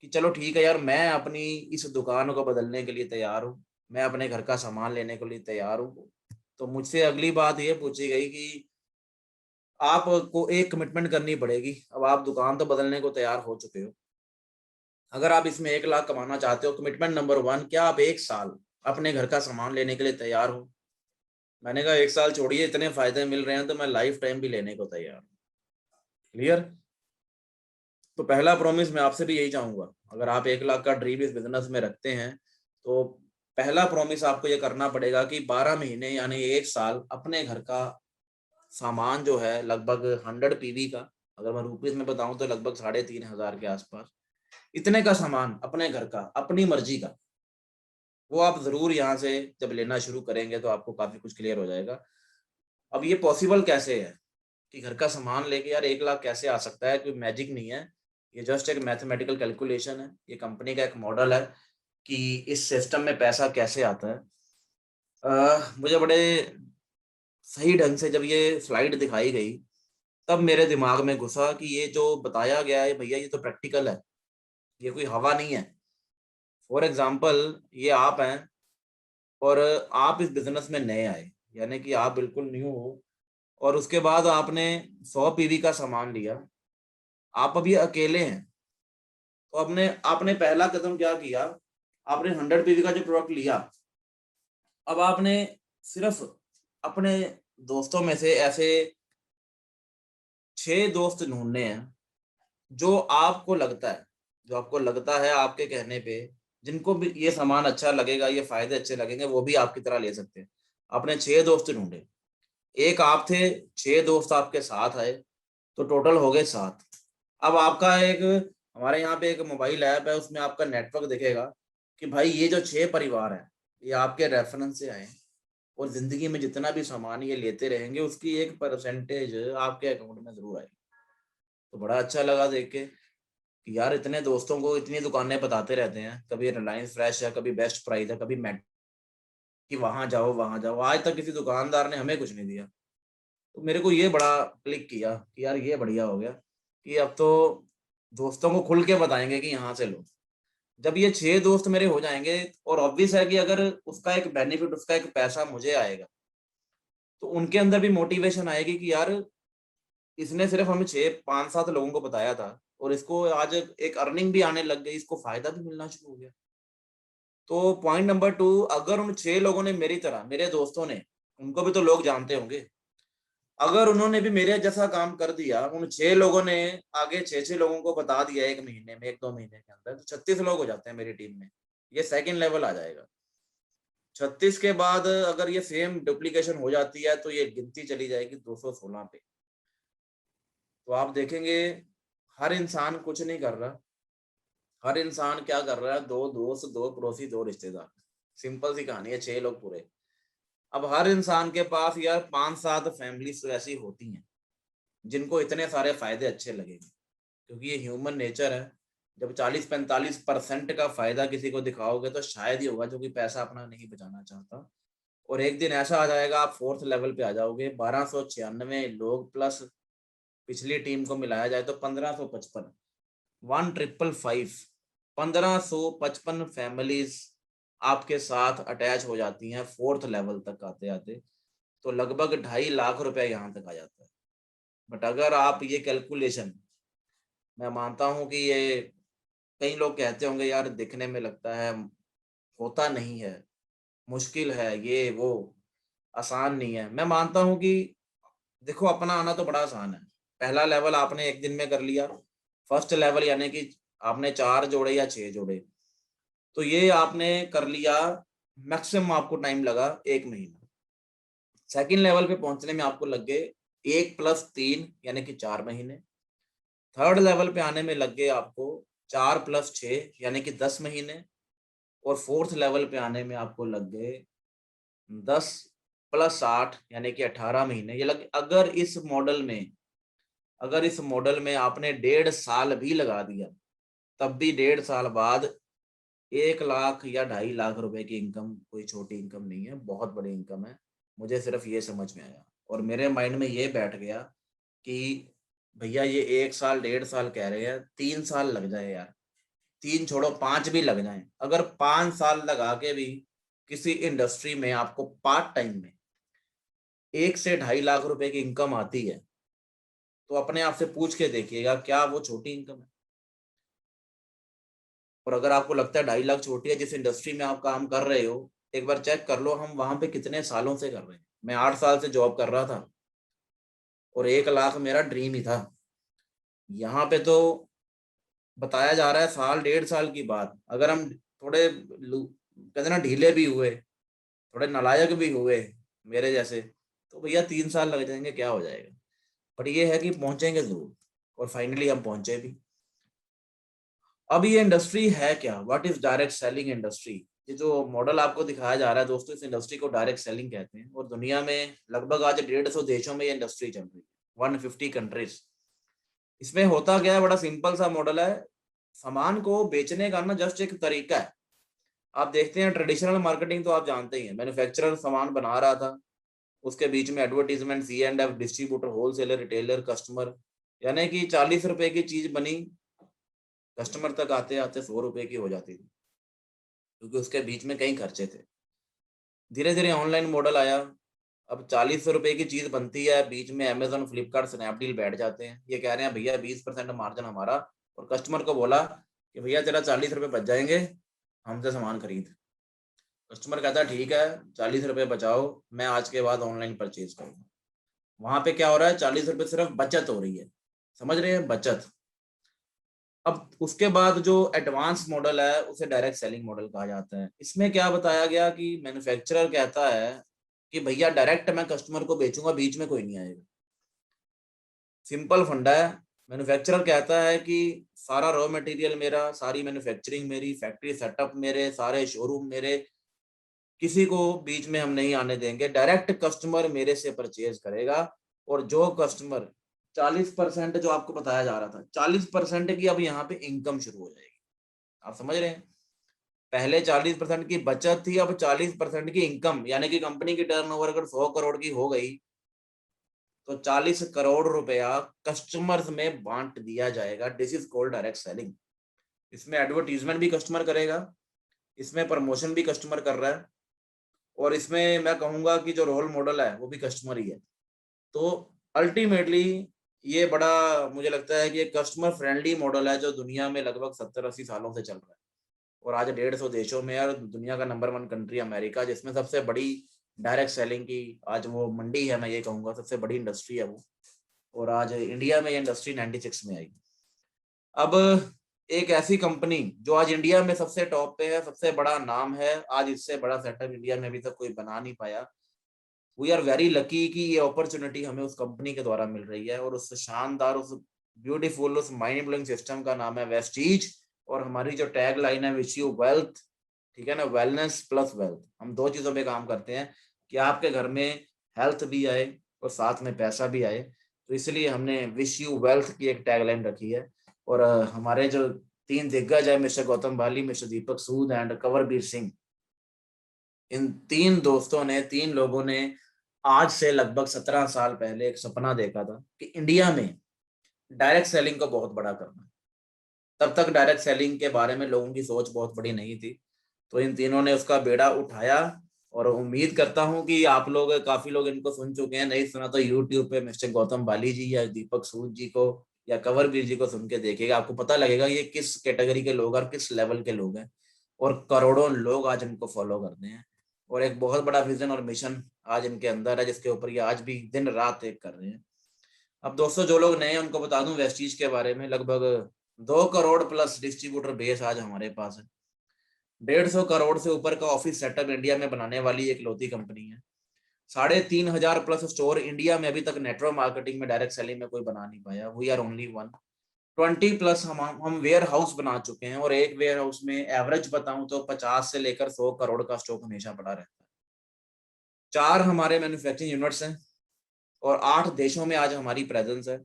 कि चलो ठीक है यार, मैं अपनी इस दुकान को बदलने के लिए तैयार हूँ, मैं अपने घर का सामान लेने के लिए तैयार हूँ। तो मुझसे अगली बात ये पूछी गई कि आपको एक कमिटमेंट करनी पड़ेगी। अब आप दुकान तो बदलने को तैयार हो चुके हो, अगर आप इसमें 1 लाख कमाना चाहते हो, कमिटमेंट नंबर 1, क्या आप 1 साल अपने घर का सामान लेने के लिए तैयार हो? मैंने कहा 1 साल छोड़िए, इतने फायदे मिल रहे हैं तो मैं लाइफ टाइम भी लेने को तैयार हूँ। क्लियर? तो पहला प्रॉमिस मैं आपसे भी यही चाहूंगा, अगर आप 1 लाख का ड्रीम इस बिजनेस में रखते हैं तो पहला प्रॉमिस आपको ये करना पड़ेगा कि 12 महीने यानी 1 साल अपने घर का सामान जो है लगभग 100 PV का, अगर मैं रुपीज में बताऊं तो लगभग 3,500 के आसपास, इतने का सामान अपने घर का अपनी मर्जी का, वो आप जरूर यहाँ से जब लेना शुरू करेंगे तो आपको काफी कुछ क्लियर हो जाएगा। अब ये पॉसिबल कैसे है कि घर का सामान लेके यार 1 लाख कैसे आ सकता है? कोई मैजिक नहीं है, ये जस्ट एक मैथमेटिकल कैलकुलेशन है, ये कंपनी का एक मॉडल है कि इस सिस्टम में पैसा कैसे आता है। मुझे बड़े सही ढंग से जब ये स्लाइड दिखाई गई तब मेरे दिमाग में घुसा कि ये जो बताया गया है भैया, ये तो प्रैक्टिकल है, ये कोई हवा नहीं है। फॉर एग्जाम्पल, ये आप हैं और आप इस बिजनेस में नए आए, यानी कि आप बिल्कुल न्यू हो, और उसके बाद आपने 100 PV का सामान लिया, आप अभी अकेले हैं। तो आपने आपने पहला कदम क्या किया, आपने 100 PV का जो प्रोडक्ट लिया, अब आपने सिर्फ अपने दोस्तों में से ऐसे 6 दोस्त ढूंढने हैं जो आपको लगता है आपके कहने पे, जिनको भी ये सामान अच्छा लगेगा, ये फायदे अच्छे लगेंगे, वो भी आपकी तरह ले सकते हैं। आपने 6 दोस्त ढूंढे, एक आप थे, 6 दोस्त आपके साथ आए, तो टोटल हो गए 7। अब आपका एक, हमारे यहाँ पे एक मोबाइल ऐप है, उसमें आपका नेटवर्क दिखेगा कि भाई ये जो 6 परिवार है ये आपके रेफरेंस से आए, और जिंदगी में जितना भी सामान ये लेते रहेंगे उसकी एक परसेंटेज आपके अकाउंट में जरूर आएगी। तो बड़ा अच्छा लगा देख के कि यार इतने दोस्तों को इतनी दुकानें बताते रहते हैं, कभी रिलायंस फ्रेश है, कभी बेस्ट प्राइस है, कभी मेट, कि वहां जाओ, आज तक किसी दुकानदार ने हमें कुछ नहीं दिया। तो मेरे को ये बड़ा क्लिक किया कि यार ये बढ़िया हो गया कि अब तो दोस्तों को खुल के बताएंगे कि यहाँ से लो। जब ये 6 दोस्त मेरे हो जाएंगे, और ऑब्वियस है कि अगर उसका एक बेनिफिट, उसका एक पैसा मुझे आएगा, तो उनके अंदर भी मोटिवेशन आएगी कि यार इसने सिर्फ हमें 6-5-7 लोगों को बताया था और इसको आज एक अर्निंग भी आने लग गई, इसको फायदा भी मिलना शुरू हो गया। तो पॉइंट नंबर 2, अगर उन 6 लोगों ने मेरी तरह, मेरे दोस्तों ने, उनको भी तो लोग जानते होंगे, अगर उन्होंने भी मेरे जैसा काम कर दिया, उन 6 लोगों ने आगे 6-6 लोगों को बता दिया 1 महीने में, 1-2 महीने के अंदर, तो 36 लोग हो जाते हैं मेरी टीम में। ये सेकंड लेवल आ जाएगा। 36 के बाद अगर ये सेम डुप्लीकेशन हो जाती है तो ये गिनती चली जाएगी 216 पे। तो आप देखेंगे हर इंसान कुछ नहीं कर रहा, हर इंसान क्या कर रहा है, 2 दोस्त, 2 पड़ोसी, 2 रिश्तेदार, सिंपल सी कहानी है, 6 लोग पूरे। अब हर इंसान के पास यार 5-7 फैमिलीज तो ऐसी होती हैं जिनको इतने सारे फायदे अच्छे लगेंगे, क्योंकि ये ह्यूमन नेचर है। जब 40-45% का फायदा किसी को दिखाओगे तो शायद ही होगा जो कि पैसा अपना नहीं बचाना चाहता। और एक दिन ऐसा आ जाएगा, आप 4th लेवल पे आ जाओगे, 1296 लोग प्लस पिछली टीम को मिलाया जाए तो 1555, 1555 फैमिलीज आपके साथ अटैच हो जाती हैं 4th लेवल तक आते आते, तो लगभग 2.5 लाख रुपए यहाँ तक आ जाता है। बट अगर आप ये कैलकुलेशन, मैं मानता हूँ कि ये कई लोग कहते होंगे यार दिखने में लगता है, होता नहीं है, मुश्किल है, ये वो, आसान नहीं है। मैं मानता हूँ कि देखो अपना आना तो बड़ा आसान है। पहला लेवल आपने एक दिन में कर लिया, फर्स्ट लेवल यानी कि आपने 4 जोड़े या 6 जोड़े, तो ये आपने कर लिया, मैक्सिमम आपको टाइम लगा 1 महीना। सेकंड लेवल पे पहुंचने में आपको लग गए 1 + 3 यानी कि 4 महीने। थर्ड लेवल पे आने में लग गए आपको 4 + 6 यानी कि 10 महीने। और फोर्थ लेवल पे आने में आपको लग गए 10 + 8 यानी कि 18 महीने। ये लग अगर इस मॉडल में आपने 1.5 साल भी लगा दिया, तब भी 1.5 साल बाद 1 लाख या 2.5 लाख रुपए की इनकम कोई छोटी इनकम नहीं है, बहुत बड़ी इनकम है। मुझे सिर्फ ये समझ में आया और मेरे माइंड में ये बैठ गया कि भैया ये 1 साल 1.5 साल कह रहे हैं, 3 साल लग जाए यार, 3 छोड़ो 5 भी लग जाएं। अगर 5 साल लगा के भी किसी इंडस्ट्री में आपको पार्ट टाइम में 1 से 2.5 लाख रुपए की इनकम आती है, तो अपने आप से पूछ के देखिएगा क्या वो छोटी इनकम है। और अगर आपको लगता है 2.5 लाख छोटी है, जिस इंडस्ट्री में आप काम कर रहे हो, एक बार चेक कर लो हम वहां पे कितने सालों से कर रहे हैं। मैं 8 साल से जॉब कर रहा था और 1 लाख मेरा ड्रीम ही था। यहाँ पे तो बताया जा रहा है साल 1.5 साल की बात। अगर हम थोड़े कहते हैं ना ढीले भी हुए, थोड़े नालायक भी हुए मेरे जैसे, तो भैया 3 साल लग जाएंगे, क्या हो जाएगा। बट ये है कि पहुंचेंगे जरूर और फाइनली हम पहुंचे भी। अब ये इंडस्ट्री है क्या, what is direct selling industry. ये जो मॉडल आपको दिखाया जा रहा है दोस्तों, इस इंडस्ट्री को डायरेक्ट सेलिंग कहते हैं और दुनिया में लगभग आज 150 देशों में ये इंडस्ट्री चल रही है, 150 कंट्रीज। इसमें होता क्या है, बड़ा सिंपल सा मॉडल है। सामान को बेचने का ना जस्ट एक तरीका है। आप देखते हैं ट्रेडिशनल मार्केटिंग तो आप जानते ही हैं, मैन्युफैक्चरर सामान बना रहा था, उसके बीच में advertisement, C&F, distributor, wholesaler, retailer, customer, यानी कि 40 रुपए की चीज बनी, कस्टमर तक आते आते 100 रुपए की हो जाती थी, क्योंकि उसके बीच में कई खर्चे थे। धीरे धीरे ऑनलाइन मॉडल आया, अब 40 रुपए की चीज बनती है, बीच में अमेजोन, फ्लिपकार्ट, स्नैपडील बैठ जाते हैं, ये कह रहे हैं भैया 20% मार्जिन हमारा। और कस्टमर को बोला कि भैया तेरा 40 रुपए बच जाएंगे, हमसे सामान खरीद। कस्टमर कहता है ठीक है 40 रुपए बचाओ, मैं आज के बाद ऑनलाइन परचेज करूंगा। वहां पे क्या हो रहा है, 40 रुपए सिर्फ बचत हो रही है, समझ रहे हैं, बचत। अब उसके बाद जो एडवांस मॉडल है उसे डायरेक्ट सेलिंग मॉडल कहा जाता है। इसमें क्या बताया गया कि मैन्युफैक्चरर कहता है कि भैया डायरेक्ट मैं कस्टमर को बेचूंगा, बीच में कोई नहीं आएगा। सिंपल फंडा है। मैन्युफैक्चरर कहता है कि सारा रॉ मटेरियल मेरा, सारी मैन्युफैक्चरिंग मेरी, फैक्ट्री सेटअप मेरे, सारे शोरूम मेरे, किसी को बीच में हम नहीं आने देंगे, डायरेक्ट कस्टमर मेरे से परचेज करेगा। और जो कस्टमर 40% जो आपको बताया जा रहा था, 40% की अब यहाँ पे इनकम शुरू हो जाएगी। आप समझ रहे हैं, पहले 40% की बचत थी, अब 40% की इनकम, यानी कि कंपनी की टर्नओवर अगर 100 करोड़ की हो गई तो 40 करोड़ रुपया कस्टमर्स में बांट दिया जाएगा। This is called direct selling. इसमें एडवर्टीजमेंट भी कस्टमर करेगा, इसमें प्रमोशन भी कस्टमर कर रहा है, और इसमें मैं कहूंगा कि जो रोल मॉडल है वो भी कस्टमर ही है। तो अल्टीमेटली ये बड़ा मुझे लगता है कि एक कस्टमर फ्रेंडली मॉडल है जो दुनिया में लगभग 70-80 सालों से चल रहा है और आज 150 देशों में, और दुनिया का नंबर 1 कंट्री अमेरिका, जिसमें सबसे बड़ी डायरेक्ट सेलिंग की आज वो मंडी है, मैं ये कहूंगा सबसे बड़ी इंडस्ट्री है वो। और आज इंडिया में ये इंडस्ट्री 96 में आई। अब एक ऐसी कंपनी जो आज इंडिया में सबसे टॉप पे है, सबसे बड़ा नाम है, आज इससे बड़ा सेटअप इंडिया में अभी तक कोई बना नहीं पाया। वी आर वेरी लकी कि ये अपॉर्चुनिटी हमें उस कंपनी के द्वारा मिल रही है, और उस शानदार, उस ब्यूटीफुल, उस माइंड ब्लोइंग सिस्टम का नाम है वेस्टीज। और हमारी जो टैग लाइन है, विश यू वेल्थ, ठीक है ना, वेलनेस प्लस वेल्थ। हम 2 चीजों पे काम करते हैं कि आपके घर में हेल्थ भी आए और साथ में पैसा भी आए। तो इसलिए हमने विश यू वेल्थ की एक टैग लाइन रखी है। और हमारे जो 3 दिग्गज है, mister Gautam Bhali, mister Deepak Sood and Kanwarbir Singh, इन 3 दोस्तों ने, 3 लोगों ने आज से लगभग 17 साल पहले एक सपना देखा था कि इंडिया में डायरेक्ट सेलिंग को बहुत बड़ा करना है। तब तक डायरेक्ट सेलिंग के बारे में लोगों की सोच बहुत बड़ी नहीं थी। तो इन तीनों ने उसका बेड़ा उठाया, और उम्मीद करता हूं कि आप लोग, काफी लोग इनको सुन चुके हैं, नहीं सुना तो यूट्यूब पे मिस्टर गौतम बाली जी या दीपक सूद जी को या कंवरवीर जी को सुन के देखिएगा, आपको पता लगेगा ये किस कैटेगरी के लोग और किस लेवल के लोग हैं। और करोड़ों लोग आज इनको फॉलो करते हैं, और एक बहुत बड़ा विजन और मिशन आज इनके अंदर है, जिसके ऊपर ये आज भी दिन रात एक कर रहे हैं। अब दोस्तों, जो लोग नए हैं उनको बता दूं वेस्टीज के बारे में, लगभग 2 करोड़ प्लस डिस्ट्रीब्यूटर बेस आज हमारे पास है। 150 करोड़ से ऊपर का ऑफिस सेटअप इंडिया में बनाने वाली एक लौती कंपनी है। 3,500 प्लस स्टोर इंडिया में अभी तक नेटवर्क मार्केटिंग में, डायरेक्ट सेलिंग में कोई बना नहीं पाया। We are only one. 20 plus हम वेयर हाउस बना चुके हैं, और एक वेयर हाउस में एवरेज बताऊं तो 50 से लेकर 100 करोड़ का स्टॉक हमेशा पड़ा रहता है। 4 हमारे मैन्युफैक्चरिंग यूनिट्स हैं, और 8 देशों में आज हमारी प्रेजेंस है।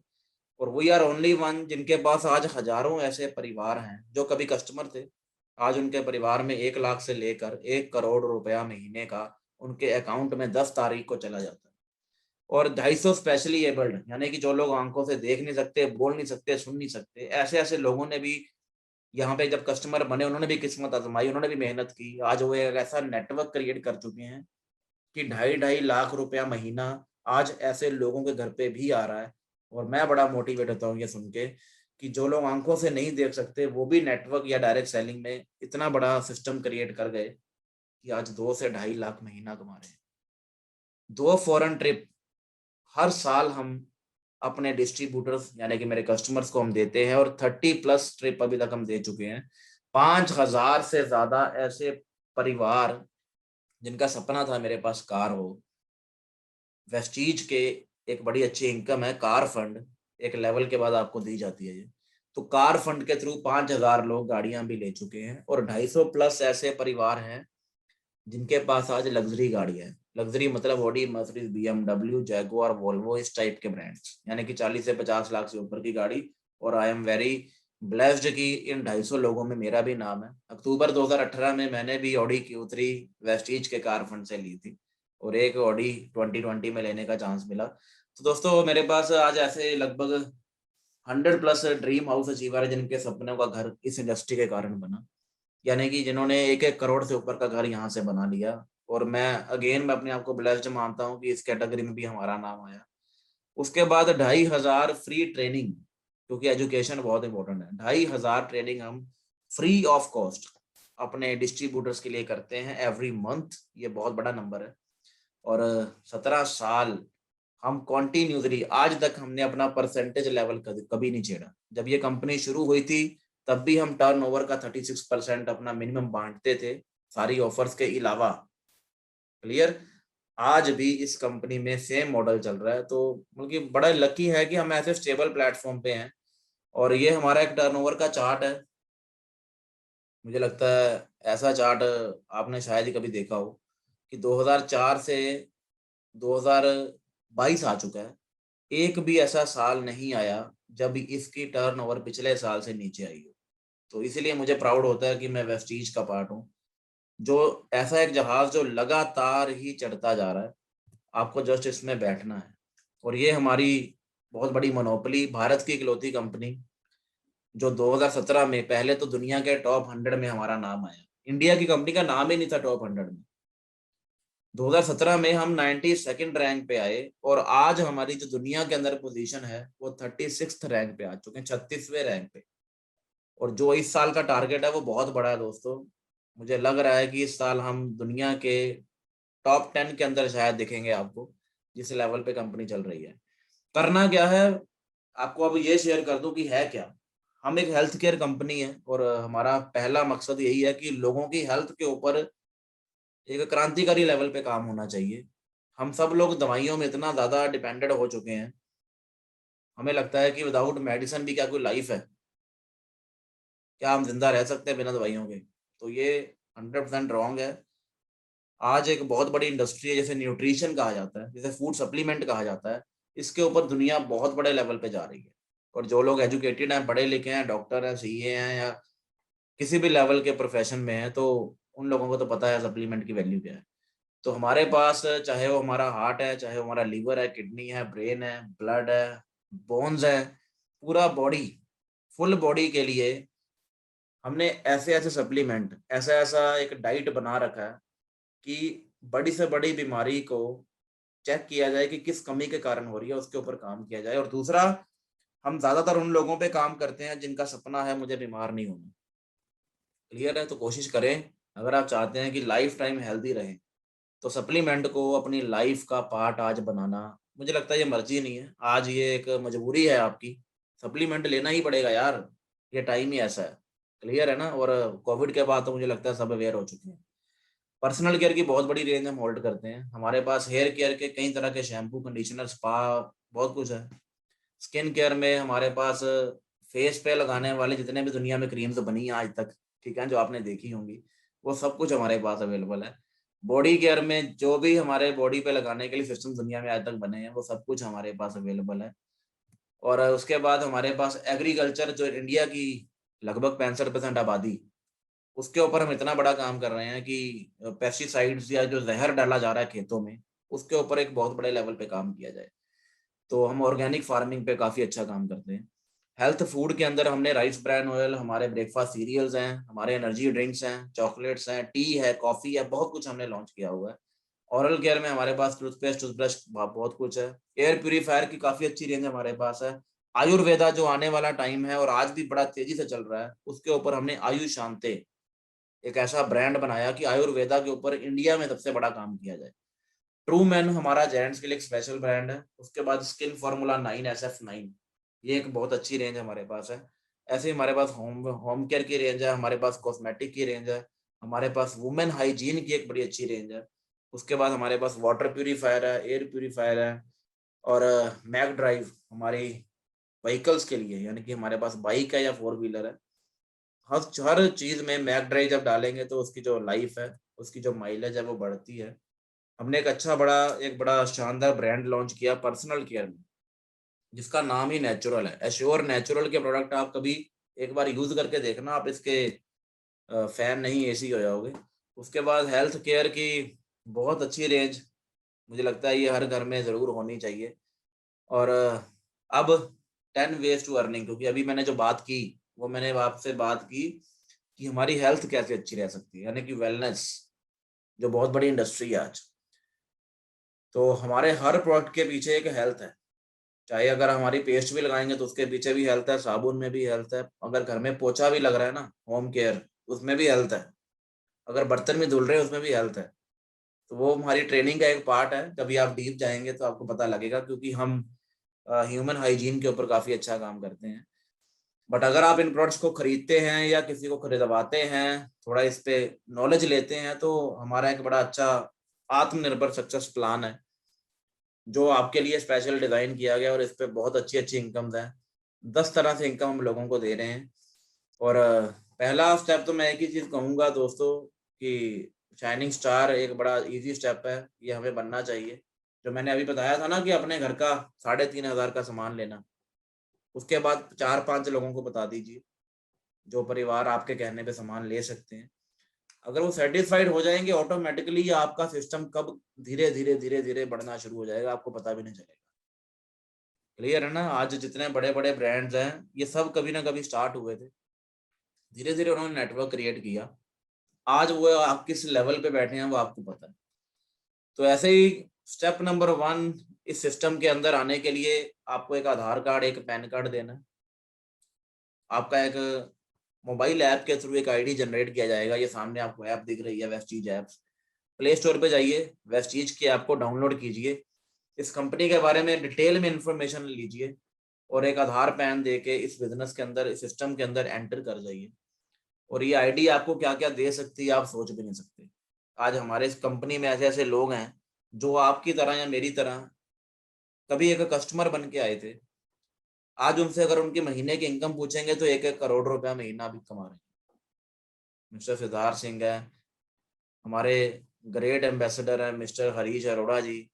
और वी आर ओनली वन जिनके पास आज हजारों ऐसे परिवार हैं जो कभी कस्टमर थे, आज उनके परिवार में 1 लाख से लेकर 1 करोड़ रुपया महीने का उनके अकाउंट में 10 तारीख को चला जाता है। और 250 स्पेशली एबल्ड, यानी कि जो लोग आंखों से देख नहीं सकते, बोल नहीं सकते, सुन नहीं सकते, ऐसे ऐसे लोगों ने भी यहाँ पे जब कस्टमर बने, उन्होंने भी किस्मत आजमाई, उन्होंने भी मेहनत की, आज वो एक ऐसा नेटवर्क क्रिएट कर चुके हैं कि 2.5 लाख रुपया महीना आज ऐसे लोगों के घर पे भी आ रहा है। और मैं बड़ा मोटिवेट होता हूँ ये सुन के कि जो लोग आंखों से नहीं देख सकते वो भी नेटवर्क या डायरेक्ट सेलिंग में इतना बड़ा सिस्टम क्रिएट कर गए कि आज 2 से 2.5 लाख महीना कमा रहे हैं। 2 फॉरेन ट्रिप हर साल हम अपने डिस्ट्रीब्यूटर्स यानी कि मेरे कस्टमर्स को हम देते हैं, और 30 प्लस ट्रिप अभी तक हम दे चुके हैं। 5,000 से ज्यादा ऐसे परिवार जिनका सपना था मेरे पास कार हो। वेस्टीज के एक बड़ी अच्छी इनकम है, कार फंड एक लेवल के बाद आपको दी जाती है ये। तो कार फंड के थ्रू 5,000 लोग गाड़ियां भी ले चुके हैं, और 250 प्लस ऐसे परिवार हैं जिनके पास आज लग्जरी गाड़ियां हैं। लग्जरी मतलब Audi, Mercedes, BMW, Jaguar, Volvo, इस टाइप के ब्रांड्स, यानी कि 40 से 50 लाख से ऊपर की गाड़ी। और आई एम वेरी ब्लेस्ड कि इन 250 लोगों में मेरा भी नाम है। अक्टूबर 2018 में मैंने भी ऑडी Q3 वेस्टीज के कार फंड से ली थी, और एक ऑडी 2020 में लेने का चांस मिला। तो दोस्तों, मेरे पास आज ऐसे लगभग 100 प्लस ड्रीम हाउस अचीवर है जिनके सपनों का घर इस इंडस्ट्री के कारण बना, यानी कि जिन्होंने 1-1 करोड़ से ऊपर का घर यहाँ से बना लिया। और मैं अपने आप को ब्लेस्ड मानता हूँ कि इस कैटेगरी में भी हमारा नाम आया। उसके बाद 2,500 फ्री ट्रेनिंग, क्योंकि एजुकेशन बहुत इंपॉर्टेंट है। 2,500 ट्रेनिंग हम फ्री ऑफ कॉस्ट अपने डिस्ट्रीब्यूटर्स के लिए करते हैं एवरी मंथ। ये बहुत बड़ा नंबर है। और 17 साल हम कॉन्टिन्यूसली, आज तक हमने अपना परसेंटेज लेवल कभी नहीं छेड़ा। जब ये कंपनी शुरू हुई थी तब भी हम टर्नओवर का 36% अपना मिनिमम बांटते थे, सारी ऑफर्स के अलावा। क्लियर? आज भी इस कंपनी में सेम मॉडल चल रहा है। तो मतलब बड़ा लकी है कि हम ऐसे स्टेबल प्लेटफॉर्म पे हैं। और ये हमारा एक टर्नओवर का चार्ट है। मुझे लगता है ऐसा चार्ट आपने शायद ही कभी देखा हो कि 2004 से 2022 आ चुका है, एक भी ऐसा साल नहीं आया जब इसकी टर्नओवर पिछले साल से नीचे आई हो। तो इसीलिए मुझे प्राउड होता है कि मैं वेस्टीज का पार्ट हूँ, जो ऐसा एक जहाज जो लगातार ही चढ़ता जा रहा है। आपको जस्ट इसमें बैठना है। और ये हमारी बहुत बड़ी मोनोपोली, भारत की इकलौती कंपनी जो 2017 में पहले तो दुनिया के टॉप 100 में हमारा नाम आया। इंडिया की कंपनी का नाम ही नहीं था टॉप 100 में। 2017 में हम 92nd रैंक पे आए, और आज हमारी जो दुनिया के अंदर पोजीशन है वो 36th रैंक पे आ चुके हैं, 36वें रैंक पे। और जो इस साल का टारगेट है वो बहुत बड़ा है दोस्तों। मुझे लग रहा है कि इस साल हम दुनिया के टॉप 10 के अंदर शायद दिखेंगे आपको, जिस लेवल पे कंपनी चल रही है। करना क्या है, आपको अब ये शेयर कर दूं कि है क्या। हम एक हेल्थ केयर कंपनी है, और हमारा पहला मकसद यही है कि लोगों की हेल्थ के ऊपर एक क्रांतिकारी लेवल पे काम होना चाहिए। हम सब लोग दवाइयों में इतना ज्यादा डिपेंडेंट हो चुके हैं, हमें लगता है कि विदाउट मेडिसिन भी क्या कोई लाइफ है, क्या हम जिंदा रह सकते हैं बिना दवाइयों के। तो ये 100% रॉन्ग है। आज एक बहुत बड़ी इंडस्ट्री है, जैसे न्यूट्रिशन कहा जाता है, जैसे फूड सप्लीमेंट कहा जाता है, इसके ऊपर दुनिया बहुत बड़े लेवल पे जा रही है। और जो लोग एजुकेटेड हैं, पढ़े लिखे हैं, डॉक्टर हैं, सीए हैं, या किसी भी लेवल के प्रोफेशन में हैं, तो उन लोगों को तो पता है सप्लीमेंट की वैल्यू क्या है। तो हमारे पास चाहे वो हमारा हार्ट है, चाहे वो हमारा लीवर है, किडनी है, ब्रेन है, ब्लड है, बोन्स है, पूरा बॉडी, फुल बॉडी के लिए हमने ऐसे ऐसे सप्लीमेंट, ऐसा ऐसा एक डाइट बना रखा है कि बड़ी से बड़ी बीमारी को चेक किया जाए कि किस कमी के कारण हो रही है, उसके ऊपर काम किया जाए। और दूसरा, हम ज्यादातर उन लोगों पे काम करते हैं जिनका सपना है मुझे बीमार नहीं होना। क्लियर है? तो कोशिश करें, अगर आप चाहते हैं कि लाइफ टाइम हेल्दी रहें, तो सप्लीमेंट को अपनी लाइफ का पार्ट आज बनाना, मुझे लगता है ये मर्जी नहीं है, आज ये एक मजबूरी है आपकी। सप्लीमेंट लेना ही पड़ेगा यार, ये टाइम ही ऐसा है। क्लियर है ना? और कोविड के बाद तो मुझे लगता है सब अवेयर हो चुके हैं। पर्सनल केयर की बहुत बड़ी रेंज हम होल्ड करते हैं। हमारे पास हेयर केयर के कई तरह के शैम्पू, कंडीशनर, स्पा, बहुत कुछ है। स्किन केयर में हमारे पास फेस पे लगाने वाले जितने भी दुनिया में क्रीम्स बनी हैं आज तक, ठीक है, जो आपने देखी होंगी, वो सब कुछ हमारे पास अवेलेबल है। बॉडी केयर में जो भी हमारे बॉडी पे लगाने के लिए सिस्टम दुनिया में आज तक बने हैं, वो सब कुछ हमारे पास अवेलेबल है। और उसके बाद हमारे पास एग्रीकल्चर, जो इंडिया की लगभग 65% आबादी, उसके ऊपर हम इतना बड़ा काम कर रहे हैं कि पेस्टिसाइड्स या जो जहर डाला जा रहा है खेतों में, उसके ऊपर एक बहुत बड़े लेवल पे काम किया जाए। तो हम ऑर्गेनिक फार्मिंग पे काफी अच्छा काम करते हैं। हेल्थ फूड के अंदर हमने राइस ब्रान ऑयल, हमारे ब्रेकफास्ट सीरियल्स हैं, हमारे एनर्जी ड्रिंक्स हैं, चॉकलेट्स हैं, टी है, कॉफी है, बहुत कुछ हमने लॉन्च किया हुआ है। ओरल केयर में हमारे पास टूथपेस्ट, टूथब्रश, बहुत कुछ है। एयर प्यूरीफायर की काफी अच्छी रेंज हमारे पास है। आयुर्वेदा जो आने वाला टाइम है और आज भी बड़ा तेजी से चल रहा है, उसके ऊपर हमने आयुष शांति, एक ऐसा ब्रांड बनाया कि आयुर्वेदा के ऊपर इंडिया में सबसे बड़ा काम किया जाए। ट्रू मैन हमारा जेंट्स के लिए एक स्पेशल ब्रांड है। उसके बाद स्किन फॉर्मूला 9 SF9, ये एक बहुत अच्छी रेंज हमारे पास है। ऐसे ही हमारे पास होम होम केयर की रेंज है, हमारे पास कॉस्मेटिक की रेंज है, हमारे पास वुमेन हाइजीन की एक बड़ी अच्छी रेंज है। उसके बाद हमारे पास वाटर प्यूरीफायर है, एयर प्यूरीफायर है, और मैक ड्राइव हमारी व्हीकल्स के लिए, यानी कि हमारे पास बाइक है या 4 व्हीलर है, हर हर चीज में मैक ड्राइव जब डालेंगे तो उसकी जो लाइफ है, उसकी जो माइलेज है, वो बढ़ती है। हमने एक बड़ा शानदार ब्रांड लॉन्च किया पर्सनल केयर में, जिसका नाम ही नेचुरल है। एश्योर नेचुरल के प्रोडक्ट आप कभी एक बार यूज करके देखना, आप इसके फैन नहीं एसी हो जाओगे। उसके बाद हेल्थ केयर की बहुत अच्छी रेंज, मुझे लगता है ये हर घर में जरूर होनी चाहिए। और अब 10 ways टू अर्निंग, क्योंकि अभी मैंने जो बात की, वो मैंने आपसे बात की कि हमारी हेल्थ कैसे अच्छी रह सकती है, यानी कि वेलनेस, जो बहुत बड़ी इंडस्ट्री है आज। तो हमारे हर प्रोडक्ट के पीछे एक हेल्थ है। चाहे अगर हमारी पेस्ट भी लगाएंगे तो उसके पीछे भी हेल्थ है, साबुन में भी हेल्थ है, अगर घर में पोछा भी लग रहा है ना, होम केयर, उसमें भी हेल्थ है, अगर बर्तन भी धुल रहे हैं उसमें भी हेल्थ है। तो वो हमारी ट्रेनिंग का एक पार्ट है, कभी आप डीप जाएंगे तो आपको पता लगेगा, क्योंकि हम ह्यूमन हाइजीन के ऊपर काफी अच्छा काम करते हैं। बट अगर आप इन प्रोडक्ट्स को खरीदते हैं या किसी को खरीदवाते हैं, थोड़ा इस पे नॉलेज लेते हैं, तो हमारा एक बड़ा अच्छा आत्मनिर्भर सक्सेस प्लान है, जो आपके लिए स्पेशल डिजाइन किया गया, और इस पे बहुत अच्छी अच्छी इनकम्स हैं। 10 तरह से इनकम हम लोगों को दे रहे हैं। और पहला स्टेप तो मैं एक ही चीज कहूंगा दोस्तों, कि शाइनिंग स्टार एक बड़ा इजी स्टेप है, ये हमें बनना चाहिए। जो मैंने अभी बताया था ना कि अपने घर का 3,500 का सामान लेना, उसके बाद 4-5 लोगों को बता दीजिए जो परिवार आपके कहने पे सामान ले सकते हैं। अगर वो सेटिस्फाइड हो जाएंगे, ऑटोमेटिकली आपका सिस्टम कब धीरे धीरे धीरे धीरे बढ़ना शुरू हो जाएगा, आपको पता भी नहीं चलेगा। क्लियर है ना? आज जितने बड़े बड़े ब्रांड्स हैं, ये सब कभी ना कभी स्टार्ट हुए थे, धीरे धीरे उन्होंने नेटवर्क क्रिएट किया, आज वो आप किस लेवल पे बैठे हैं वो आपको पता है। तो ऐसे ही स्टेप नंबर 1, इस सिस्टम के अंदर आने के लिए आपको एक आधार कार्ड, एक पैन कार्ड देना है। आपका एक मोबाइल ऐप के थ्रू एक आईडी जनरेट किया जाएगा, ये सामने आपको ऐप दिख रही है, वेस्टीज ऐप्स। प्ले स्टोर पे जाइए, वेस्टीज की ऐप को डाउनलोड कीजिए, इस कंपनी के बारे में डिटेल में इंफॉर्मेशन लीजिए, और एक आधार पैन दे के इस बिजनेस के अंदर, इस सिस्टम के अंदर एंटर कर जाइए। और ये आईडी आपको क्या क्या दे सकती है आप सोच भी नहीं सकते। आज हमारे इस कंपनी में ऐसे ऐसे लोग हैं जो आपकी तरह या मेरी तरह कभी एक कस्टमर बन के आए थे। आज उनसे अगर उनके महीने की इनकम पूछेंगे तो 1-1 करोड़ रुपया महीना भी कमा रहे हैं। मिस्टर सिद्धार्थ सिंह है, हमारे ग्रेट एम्बेसडर है मिस्टर हरीश अरोड़ा जी,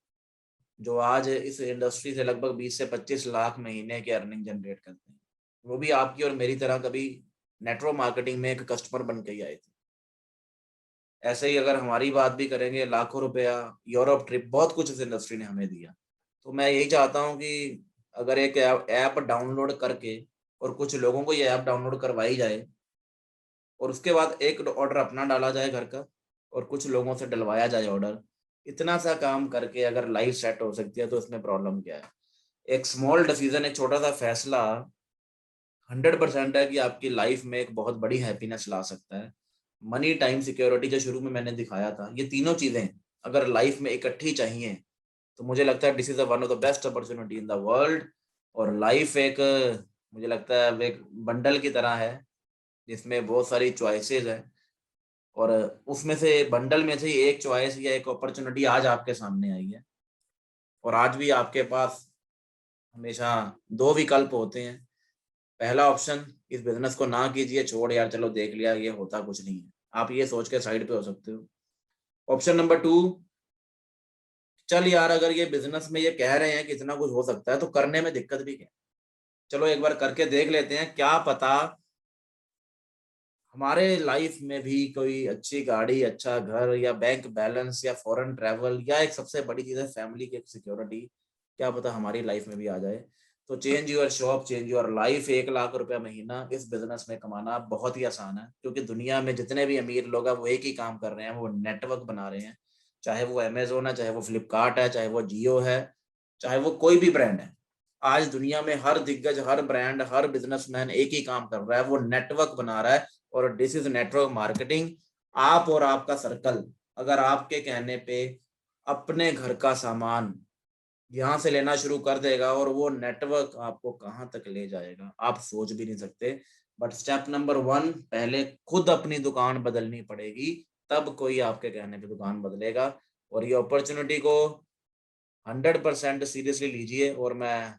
जो आज इस इंडस्ट्री से लगभग 20 से 25 लाख महीने के अर्निंग जनरेट करते हैं। वो भी आपकी और मेरी तरह कभी नेटवर्क मार्केटिंग में एक कस्टमर बन के ही आए थे। ऐसे ही अगर हमारी बात भी करेंगे, लाखों रुपया, यूरोप ट्रिप, बहुत कुछ इस इंडस्ट्री ने हमें दिया। तो मैं यही चाहता हूँ कि अगर एक ऐप डाउनलोड करके और कुछ लोगों को ये ऐप डाउनलोड करवाई जाए, और उसके बाद एक ऑर्डर अपना डाला जाए घर का और कुछ लोगों से डलवाया जाए ऑर्डर। इतना सा काम करके अगर लाइफ सेट हो सकती है तो इसमें प्रॉब्लम क्या है? एक स्मॉल डिसीजन, एक छोटा सा फैसला 100% है कि आपकी लाइफ में एक बहुत बड़ी हैप्पीनेस ला सकता है। मनी, टाइम, सिक्योरिटी जो शुरू में मैंने दिखाया था, ये तीनों चीजें अगर लाइफ में इकट्ठी चाहिए तो मुझे लगता है this is one of the best opportunity in the world. और लाइफ एक, मुझे लगता है एक बंडल की तरह है जिसमें बहुत सारी चॉइसेस है, और उसमें से बंडल में से एक चॉइस या एक अपॉर्चुनिटी आज आपके सामने आई है। और आज भी आपके पास हमेशा दो विकल्प होते हैं। पहला ऑप्शन, इस बिजनेस को ना कीजिए, छोड़ यार, चलो देख लिया, ये होता कुछ नहीं है, आप ये सोच के साइड पे हो सकते हो। ऑप्शन नंबर 2, चल यार अगर ये बिजनेस में ये कह रहे हैं कि इतना कुछ हो सकता है तो करने में दिक्कत भी क्या है, चलो एक बार करके देख लेते हैं, क्या पता हमारे लाइफ में भी कोई अच्छी गाड़ी, अच्छा घर, या बैंक बैलेंस, या फॉरेन ट्रैवल, या एक सबसे बड़ी चीज है फैमिली की सिक्योरिटी, क्या पता हमारी लाइफ में भी आ जाए। तो change your shop, change your life. 1 lakh रुपया महीना इस बिजनेस में कमाना बहुत ही आसान है, क्योंकि दुनिया में जितने भी अमीर लोग हैं वो एक ही काम कर रहे हैं, वो नेटवर्क बना रहे हैं। चाहे वो अमेजोन है, चाहे वो फ्लिपकार्ट है, चाहे वो जियो है, चाहे वो कोई भी ब्रांड है। आज दुनिया में हर दिग्गज, हर ब्रांड, हर बिजनेसमैन एक ही काम कर रहा है, वो नेटवर्क बना रहा है। और दिस इज नेटवर्क मार्केटिंग। आप और आपका सर्कल अगर आपके कहने पे अपने घर का सामान यहाँ से लेना शुरू कर देगा, और वो नेटवर्क आपको कहाँ तक ले जाएगा आप सोच भी नहीं सकते। बट स्टेप नंबर 1, पहले खुद अपनी दुकान बदलनी पड़ेगी, तब कोई आपके कहने पे दुकान बदलेगा। और ये अपॉर्चुनिटी को 100% सीरियसली लीजिए, और मैं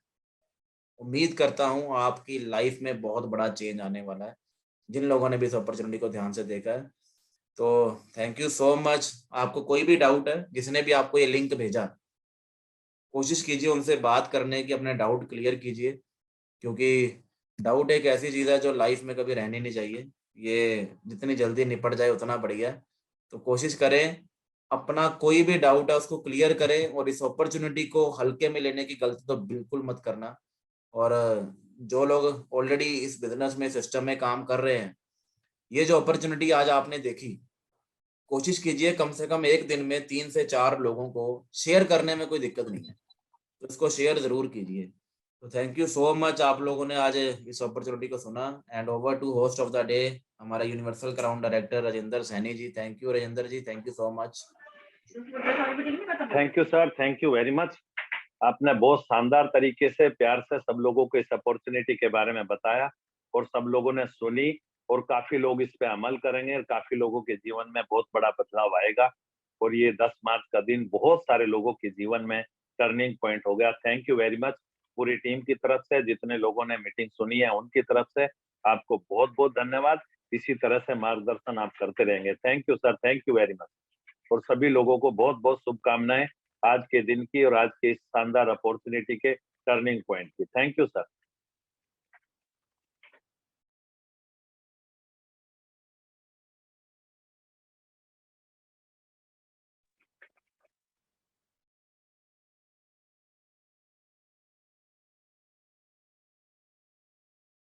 उम्मीद करता हूँ आपकी लाइफ में बहुत बड़ा चेंज आने वाला है जिन लोगों ने भी इस अपॉर्चुनिटी को ध्यान से देखा है। तो थैंक यू सो मच। आपको कोई भी डाउट है, जिसने भी आपको ये लिंक भेजा, कोशिश कीजिए उनसे बात करने की, अपने डाउट क्लियर कीजिए, क्योंकि डाउट एक ऐसी चीज़ है जो लाइफ में कभी रहनी नहीं चाहिए। ये जितनी जल्दी निपट जाए उतना बढ़िया है। तो कोशिश करें, अपना कोई भी डाउट है उसको क्लियर करें, और इस अपॉर्चुनिटी को हल्के में लेने की गलती तो बिल्कुल मत करना। और जो लोग ऑलरेडी इस बिजनेस में, सिस्टम में काम कर रहे हैं, ये जो अपॉर्चुनिटी आज आपने देखी, कोशिश कीजिए कम से कम एक दिन में 3 से 4 लोगों को शेयर करने में कोई दिक्कत नहीं है, तो इसको शेयर जरूर कीजिए। तो थैंक यू सो मच, आप लोगों ने आज इस अपॉर्चुनिटी को सुना। And over to host of the day, हमारा universal crown director Rajendra Saini ji. Thank you Rajendra ji, thank you so much. Thank you sir, thank you very much. आपने बहुत शानदार तरीके से, प्यार से सब लोगों को इस अपॉर्चुनिटी के बारे में बताया, और सब लोगों ने सुनी, और काफी लोग इस पे अमल करेंगे, और काफी लोगों के जीवन में बहुत बड़ा बदलाव आएगा। और ये 10 मार्च का दिन बहुत सारे लोगों के जीवन में टर्निंग पॉइंट हो गया। थैंक यू वेरी मच पूरी टीम की तरफ से, जितने लोगों ने मीटिंग सुनी है उनकी तरफ से आपको बहुत बहुत धन्यवाद। इसी तरह से मार्गदर्शन आप करते रहेंगे। Thank you sir, thank you very much. और सभी लोगों को बहुत बहुत शुभकामनाएं आज के दिन की, और आज के इस शानदार अपॉर्चुनिटी के टर्निंग पॉइंट की। Thank you sir.